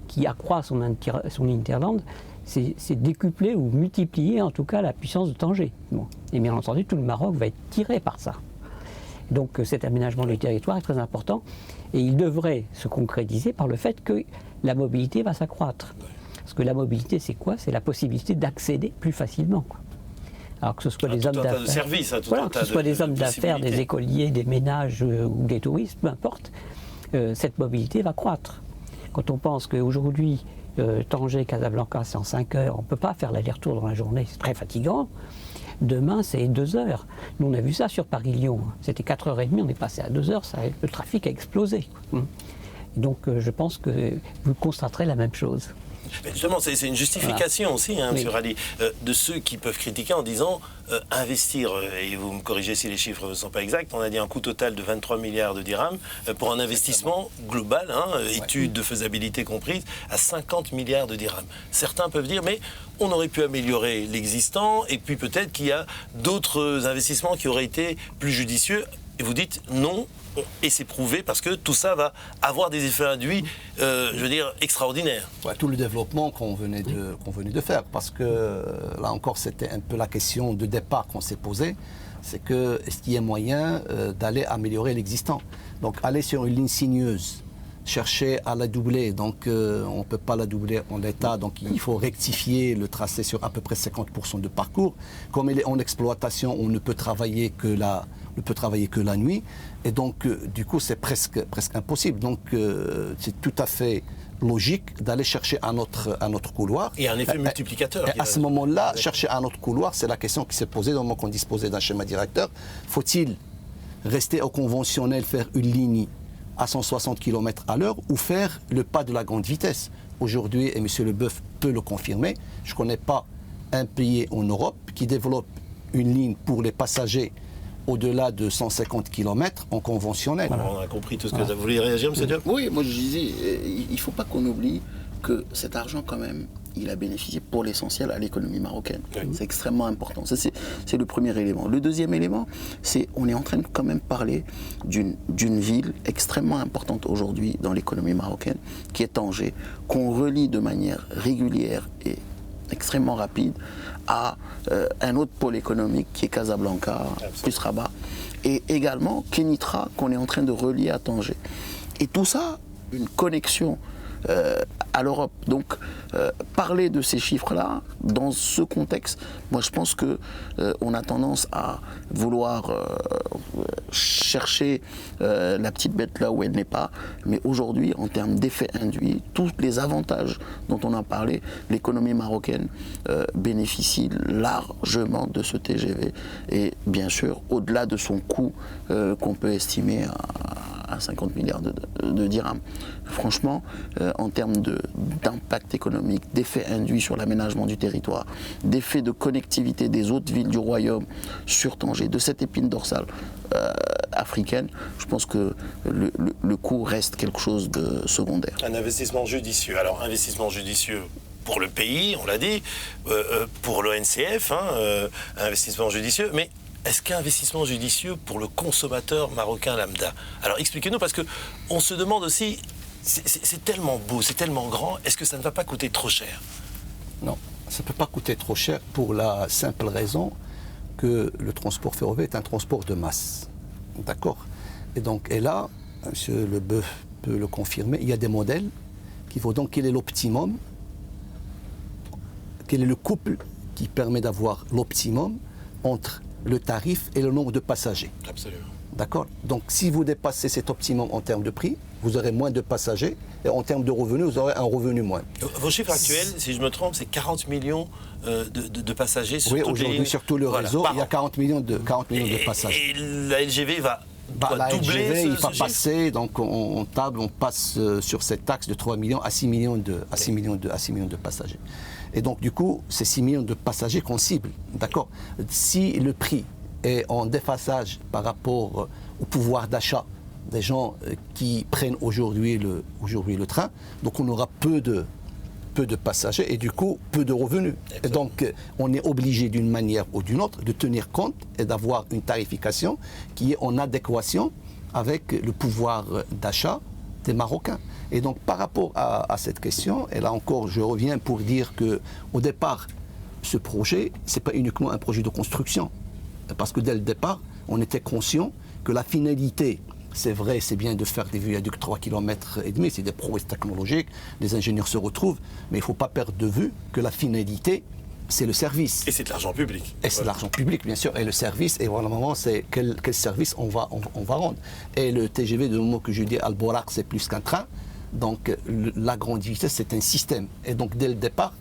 qui accroît son hinterland, c'est décupler ou multiplier en tout cas la puissance de Tanger. Bon. Et bien entendu, tout le Maroc va être tiré par ça. Donc cet aménagement du territoire est très important et il devrait se concrétiser par le fait que la mobilité va s'accroître. Parce que la mobilité, c'est quoi? C'est la possibilité d'accéder plus facilement. Alors que ce soit des hommes d'affaires, que ce soit des hommes d'affaires, des écoliers, des ménages ou des touristes, peu importe, cette mobilité va croître. Quand on pense qu'aujourd'hui, Tanger, Casablanca, c'est en 5 heures, on ne peut pas faire l'aller-retour dans la journée, c'est très fatigant. Demain, c'est 2 heures. Nous, on a vu ça sur Paris-Lyon. C'était 4h30, on est passé à 2 heures, le trafic a explosé. Et donc, je pense que vous constaterez la même chose. Mais justement, c'est une justification aussi, hein, Oui. M. Rally, de ceux qui peuvent critiquer en disant investir, et vous me corrigez si les chiffres ne sont pas exacts, on a dit un coût total de 23 milliards de dirhams pour un investissement global, études de faisabilité comprises, à 50 milliards de dirhams. Certains peuvent dire, mais on aurait pu améliorer l'existant, et puis peut-être qu'il y a d'autres investissements qui auraient été plus judicieux. Et vous dites non, et c'est prouvé parce que tout ça va avoir des effets induits, je veux dire, extraordinaires. Ouais, tout le développement qu'on venait de faire, parce que là encore c'était un peu la question de départ qu'on s'est posée, c'est que est-ce qu'il y a moyen d'aller améliorer l'existant? Donc aller sur une ligne sinueuse, chercher à la doubler, donc on ne peut pas la doubler en l'état, donc il faut rectifier le tracé sur à peu près 50% de parcours. Comme elle est en exploitation, on ne peut travailler que la nuit, et donc du coup c'est presque impossible. Donc c'est tout à fait logique d'aller chercher un autre couloir. Il y a un effet multiplicateur. Et à ce moment-là, chercher un autre couloir, c'est la question qui s'est posée dans le moment qu'on disposait d'un schéma directeur. Faut-il rester au conventionnel, faire une ligne à 160 km à l'heure ou faire le pas de la grande vitesse? Aujourd'hui, et M. Leboeuf peut le confirmer, je ne connais pas un pays en Europe qui développe une ligne pour les passagers au-delà de 150 km en conventionnel. Voilà. On a compris tout ce que vous voulez réagir, M. Diop? Oui, moi je disais, il ne faut pas qu'on oublie que cet argent quand même, il a bénéficié pour l'essentiel à l'économie marocaine. Oui. C'est extrêmement important. Ça, c'est le premier élément. Le deuxième élément, c'est on est en train de quand même parler d'une ville extrêmement importante aujourd'hui dans l'économie marocaine, qui est Tanger, qu'on relie de manière régulière et extrêmement rapide à un autre pôle économique qui est Casablanca, plus Rabat, et également Kenitra qu'on est en train de relier à Tanger. Et tout ça, une connexion à l'Europe. Donc, parler de ces chiffres-là, dans ce contexte, moi je pense qu'on a tendance à vouloir chercher la petite bête là où elle n'est pas. Mais aujourd'hui, en termes d'effets induits, tous les avantages dont on a parlé, l'économie marocaine bénéficie largement de ce TGV. Et bien sûr, au-delà de son coût qu'on peut estimer à 50 milliards de dirhams. Franchement, en termes d'impact économique, d'effets induits sur l'aménagement du territoire, d'effets de connectivité des autres villes du royaume sur Tanger, de cette épine dorsale africaine, je pense que le coût reste quelque chose de secondaire. Un investissement judicieux. Alors, investissement judicieux pour le pays, on l'a dit, pour l'ONCF, investissement judicieux, mais est-ce qu'un investissement judicieux pour le consommateur marocain lambda? Alors expliquez-nous, parce qu'on se demande aussi, c'est tellement beau, c'est tellement grand, est-ce que ça ne va pas coûter trop cher? Non, ça ne peut pas coûter trop cher pour la simple raison que le transport ferroviaire est un transport de masse. D'accord? Et là, M. Leboeuf peut le confirmer, il y a des modèles qui vont donc, quel est l'optimum? Quel est le couple qui permet d'avoir l'optimum entre le tarif et le nombre de passagers? Absolument. D'accord? Donc si vous dépassez cet optimum en termes de prix, vous aurez moins de passagers, et en termes de revenus, vous aurez un revenu moins. Vos chiffres actuels, si je me trompe, c'est 40 millions de passagers sur oui, aujourd'hui, sur tout le réseau, il y a 40 millions de passagers. Et la LGV va doubler LGV, il va passer, donc on passe sur cette axe de 3 millions à 6 millions de passagers. Et donc, du coup, c'est 6 millions de passagers qu'on cible. D'accord? Si le prix est en déphasage par rapport au pouvoir d'achat des gens qui prennent aujourd'hui le train, donc on aura peu de passagers et du coup peu de revenus. Et donc on est obligé d'une manière ou d'une autre de tenir compte et d'avoir une tarification qui est en adéquation avec le pouvoir d'achat des Marocains. Et donc par rapport à cette question, et là encore je reviens pour dire qu'au départ, ce projet, ce n'est pas uniquement un projet de construction. Parce que dès le départ, on était conscient que la finalité, c'est vrai, c'est bien de faire des viaducs 3,5 km, c'est des prouesses technologiques, les ingénieurs se retrouvent, mais il ne faut pas perdre de vue que la finalité, c'est le service. Et c'est de l'argent public. Et c'est de l'argent public, bien sûr, et le service, et voilà, moment, c'est quel service on va rendre. Et le TGV, de moment que je dis Al-Borak, c'est plus qu'un train, donc la grande vitesse, c'est un système. Et donc dès le départ,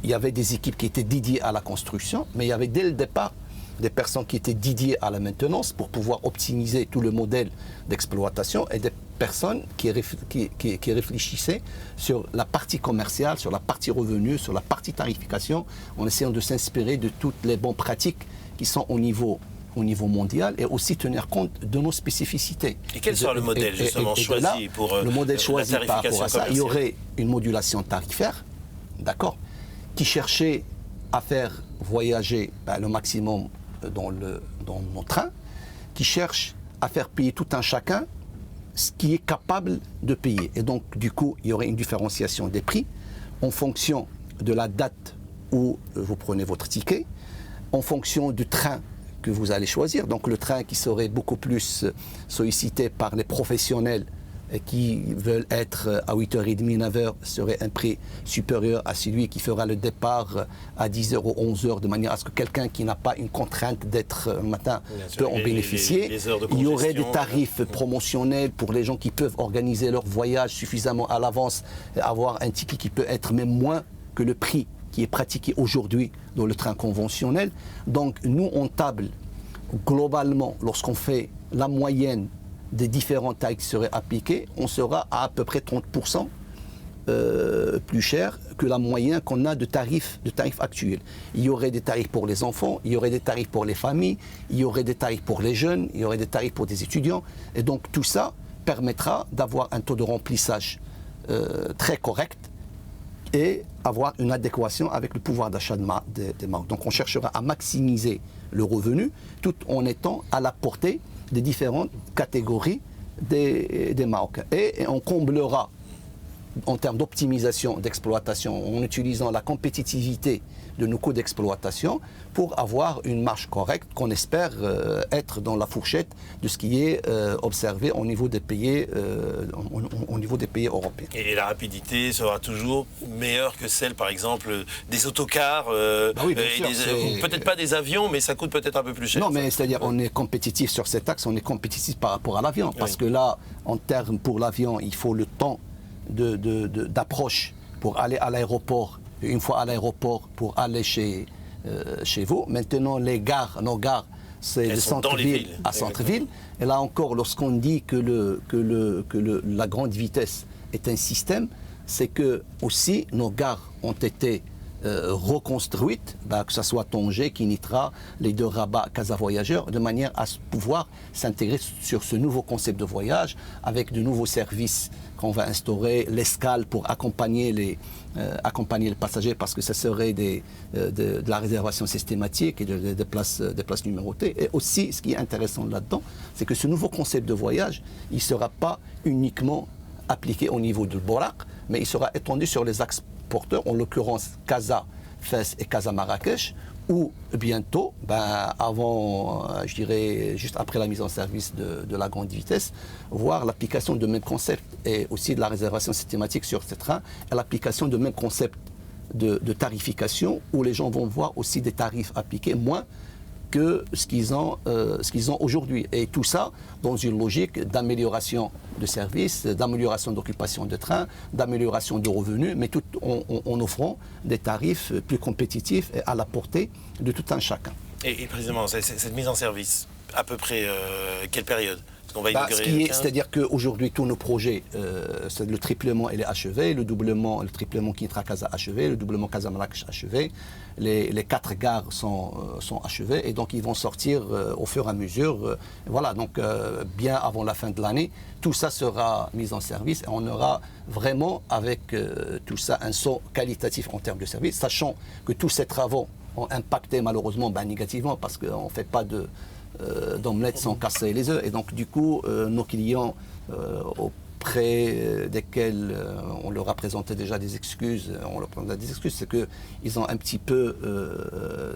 il y avait des équipes qui étaient dédiées à la construction, mais il y avait dès le départ des personnes qui étaient dédiées à la maintenance pour pouvoir optimiser tout le modèle d'exploitation et des personnes qui réfléchissaient sur la partie commerciale, sur la partie revenus, sur la partie tarification, en essayant de s'inspirer de toutes les bonnes pratiques qui sont au niveau mondial et aussi tenir compte de nos spécificités. Et quel sera le modèle justement choisi pour le modèle choisi par rapport à ça, il y aurait une modulation tarifaire, d'accord, qui cherchait à faire voyager le maximum dans nos trains, qui cherche à faire payer tout un chacun ce qui est capable de payer. Et donc, du coup, il y aurait une différenciation des prix en fonction de la date où vous prenez votre ticket, en fonction du train que vous allez choisir. Donc, le train qui serait beaucoup plus sollicité par les professionnels qui veulent être à 8h30, 9h, serait un prix supérieur à celui qui fera le départ à 10h ou 11h, de manière à ce que quelqu'un qui n'a pas une contrainte d'être le matin peut en bénéficier. Il y aurait des tarifs promotionnels pour les gens qui peuvent organiser leur voyage suffisamment à l'avance et avoir un ticket qui peut être même moins que le prix qui est pratiqué aujourd'hui dans le train conventionnel. Donc nous, on table globalement, lorsqu'on fait la moyenne des différents tarifs qui seraient appliqués, on sera à peu près 30% plus cher que la moyenne qu'on a de tarifs actuels. Il y aurait des tarifs pour les enfants, il y aurait des tarifs pour les familles, il y aurait des tarifs pour les jeunes, il y aurait des tarifs pour des étudiants. Et donc tout ça permettra d'avoir un taux de remplissage très correct et avoir une adéquation avec le pouvoir d'achat des marques. Donc on cherchera à maximiser le revenu tout en étant à la portée des différentes catégories des Marocains. Et on comblera en termes d'optimisation d'exploitation en utilisant la compétitivité de nos coûts d'exploitation pour avoir une marge correcte qu'on espère être dans la fourchette de ce qui est observé au niveau des pays, européens. Et la rapidité sera toujours meilleure que celle, par exemple, des autocars, oui, peut-être pas des avions, mais ça coûte peut-être un peu plus cher. Non, mais c'est-à-dire on est compétitif sur cet axe, on est compétitif par rapport à l'avion, parce que là, en termes pour l'avion, il faut le temps d'approche pour aller à l'aéroport, une fois à l'aéroport pour aller chez vous. Maintenant, nos gares, c'est de centre-ville à centre-ville. Et là encore, lorsqu'on dit que la grande vitesse est un système, c'est que aussi nos gares ont été reconstruites, que ce soit Tanger, Kinitra, les deux Rabat, Casa Voyageurs, de manière à pouvoir s'intégrer sur ce nouveau concept de voyage avec de nouveaux services qu'on va instaurer, l'escale pour accompagner les passagers, parce que ça serait de la réservation systématique et des places numérotées. Et aussi, ce qui est intéressant là-dedans, c'est que ce nouveau concept de voyage, il ne sera pas uniquement appliqué au niveau du Borak, mais il sera étendu sur les axes porteurs, en l'occurrence Casa, Fès et Casa Marrakech, où bientôt, avant, je dirais, juste après la mise en service de la grande vitesse, voir l'application de même concept et aussi de la réservation systématique sur ces trains, et l'application de même concept de tarification, où les gens vont voir aussi des tarifs appliqués moins que ce qu'ils ont aujourd'hui. Et tout ça dans une logique d'amélioration de services, d'amélioration d'occupation de train, d'amélioration de revenus, mais tout en offrant des tarifs plus compétitifs et à la portée de tout un chacun. Et précisément, cette mise en service, à peu près quelle période? C'est-à-dire qu'aujourd'hui, tous nos projets, le triplement il est achevé, le triplement Kinitra Casa achevé, le doublement Casa Marrakech achevé, les 4 gares sont achevées et donc ils vont sortir au fur et à mesure. Voilà, donc bien avant la fin de l'année, tout ça sera mis en service et on aura vraiment avec tout ça un saut qualitatif en termes de service, sachant que tous ces travaux ont impacté malheureusement négativement parce qu'on ne fait pas d'omelettes sans casser les œufs. Et donc, du coup, nos clients auprès desquels on leur a présenté déjà des excuses, c'est qu'ils ont un petit peu,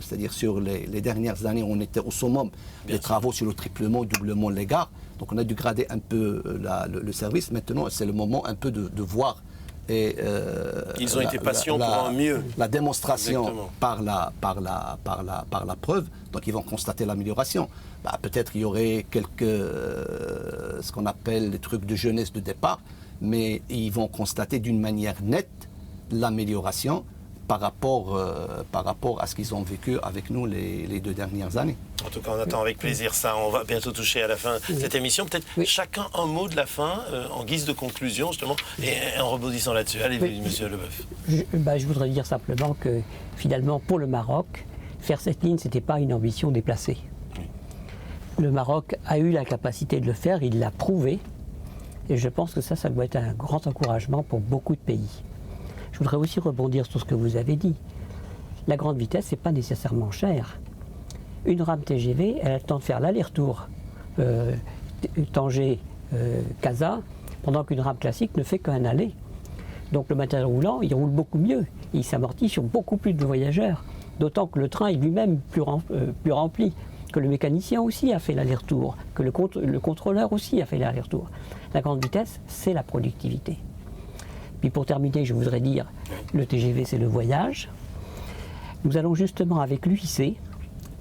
c'est-à-dire sur les dernières années, on était au summum des travaux sur le triplement, doublement les gares. Donc, on a dû grader un peu le service. Maintenant, c'est le moment un peu de voir. Et, ils ont été patients pour un mieux. La démonstration par la preuve, donc ils vont constater l'amélioration. Peut-être il y aurait ce qu'on appelle les trucs de jeunesse de départ, mais ils vont constater d'une manière nette l'amélioration par rapport à ce qu'ils ont vécu avec nous les 2 dernières années. En tout cas, on attend avec plaisir ça. On va bientôt toucher à la fin de cette émission. Peut-être chacun un mot de la fin, en guise de conclusion, justement, et en rebondissant là-dessus. Allez, monsieur Leboeuf. Je voudrais dire simplement que, finalement, pour le Maroc, faire cette ligne, ce n'était pas une ambition déplacée. Le Maroc a eu la capacité de le faire, il l'a prouvé, et je pense que ça doit être un grand encouragement pour beaucoup de pays. Je voudrais aussi rebondir sur ce que vous avez dit. La grande vitesse, ce n'est pas nécessairement cher. Une rame TGV, elle a le temps de faire l'aller-retour Tanger-Casa, pendant qu'une rame classique ne fait qu'un aller. Donc le matériel roulant, il roule beaucoup mieux. Il s'amortit sur beaucoup plus de voyageurs. D'autant que le train est lui-même plus rempli, que le mécanicien aussi a fait l'aller-retour, que le contrôleur aussi a fait l'aller-retour. La grande vitesse, c'est la productivité. Puis pour terminer, je voudrais dire, le TGV, c'est le voyage. Nous allons justement avec l'UIC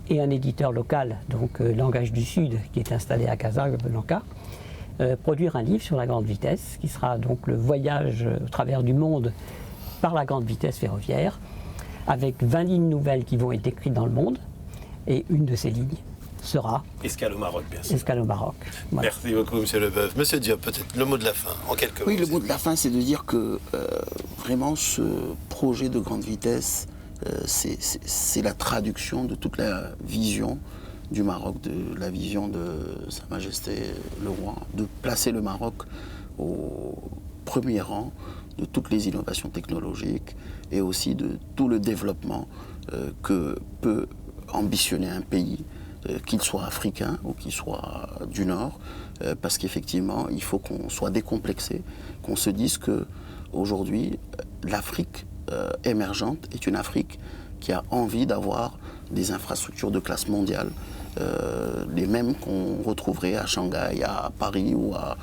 et un éditeur local, donc Langage du Sud, qui est installé à Casablanca, produire un livre sur la grande vitesse, qui sera donc le voyage au travers du monde par la grande vitesse ferroviaire, avec 20 lignes nouvelles qui vont être décrites dans le monde, et une de ces lignes sera... Escale au Maroc, bien sûr. Escale au Maroc. Voilà. Merci beaucoup, monsieur Leboeuf. Monsieur Diop, peut-être le mot de la fin, en quelques mots. Oui, le mot de la fin, c'est de dire que vraiment ce projet de grande vitesse, c'est la traduction de toute la vision du Maroc, de la vision de Sa Majesté le Roi, de placer le Maroc au premier rang de toutes les innovations technologiques et aussi de tout le développement que peut ambitionner un pays, qu'il soit africain ou qu'il soit du Nord, parce qu'effectivement, il faut qu'on soit décomplexé, qu'on se dise qu'aujourd'hui, l'Afrique émergente est une Afrique qui a envie d'avoir des infrastructures de classe mondiale, les mêmes qu'on retrouverait à Shanghai, à Paris ou à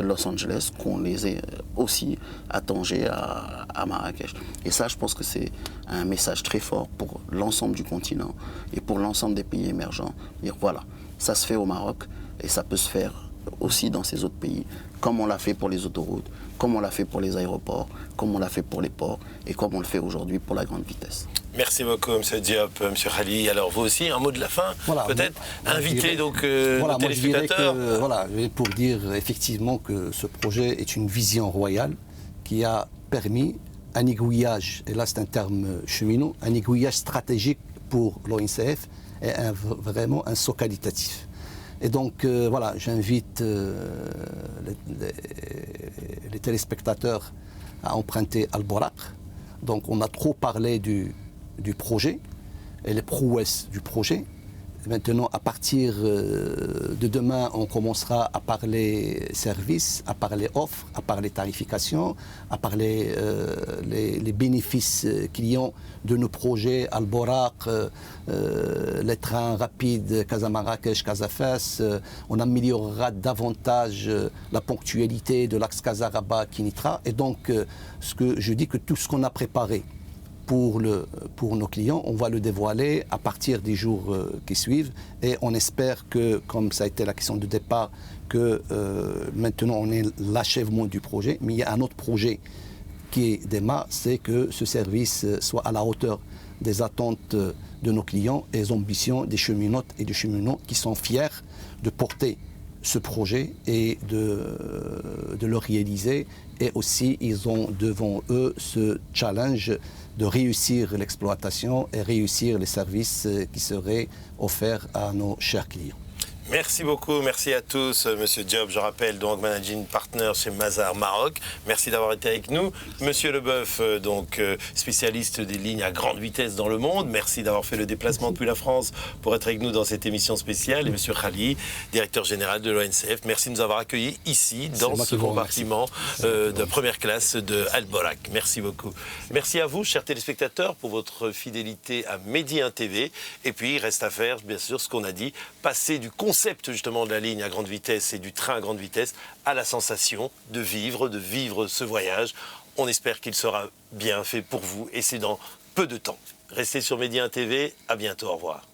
Los Angeles, qu'on les ait aussi à Tanger, à Marrakech. Et ça, je pense que c'est un message très fort pour l'ensemble du continent et pour l'ensemble des pays émergents. Dire voilà, ça se fait au Maroc et ça peut se faire aussi dans ces autres pays, comme on l'a fait pour les autoroutes, comme on l'a fait pour les aéroports, comme on l'a fait pour les ports et comme on le fait aujourd'hui pour la grande vitesse. Merci beaucoup, M. Diop, M. Khali. Alors, vous aussi, un mot de la fin, peut-être inviter donc nos téléspectateurs. Pour dire effectivement que ce projet est une vision royale qui a permis un aiguillage, et là c'est un terme cheminot, un aiguillage stratégique pour l'ONCF et vraiment un saut qualitatif. Et donc, j'invite les téléspectateurs à emprunter Al-Borak. Donc, on a trop parlé du projet et les prouesses du projet. Maintenant, à partir de demain, on commencera à parler services, à parler offres, à parler tarification, à parler les bénéfices clients de nos projets, Al-Borak, les trains rapides Casa-Marrakech, Casa-Fès. On améliorera davantage la ponctualité de l'axe Casa-Rabat-Kinitra. Et donc, ce que je dis que tout ce qu'on a préparé pour nos clients, on va le dévoiler à partir des jours qui suivent et on espère que, comme ça a été la question de départ, que maintenant on est l'achèvement du projet, mais il y a un autre projet qui démarre, c'est que ce service soit à la hauteur des attentes de nos clients et des ambitions des cheminotes et des cheminots qui sont fiers de porter ce projet et de le réaliser. Et aussi, ils ont devant eux ce challenge de réussir l'exploitation et réussir les services qui seraient offerts à nos chers clients. Merci beaucoup, merci à tous, Monsieur Diop, je rappelle donc Managing Partner chez Mazars Maroc. Merci d'avoir été avec nous. Monsieur Leboeuf, donc spécialiste des lignes à grande vitesse dans le monde. Merci d'avoir fait le déplacement depuis la France pour être avec nous dans cette émission spéciale. Et Monsieur Khali, directeur général de l'ONCF, merci de nous avoir accueillis ici dans ce compartiment de première classe de Al-Borak. Merci beaucoup. Merci à vous, chers téléspectateurs, pour votre fidélité à Medi 1 TV. Et puis, il reste à faire, bien sûr, ce qu'on a dit, passer du concept justement de la ligne à grande vitesse et du train à grande vitesse à la sensation de vivre ce voyage. On espère qu'il sera bien fait pour vous et c'est dans peu de temps. Restez sur Medi 1 TV, à bientôt, au revoir.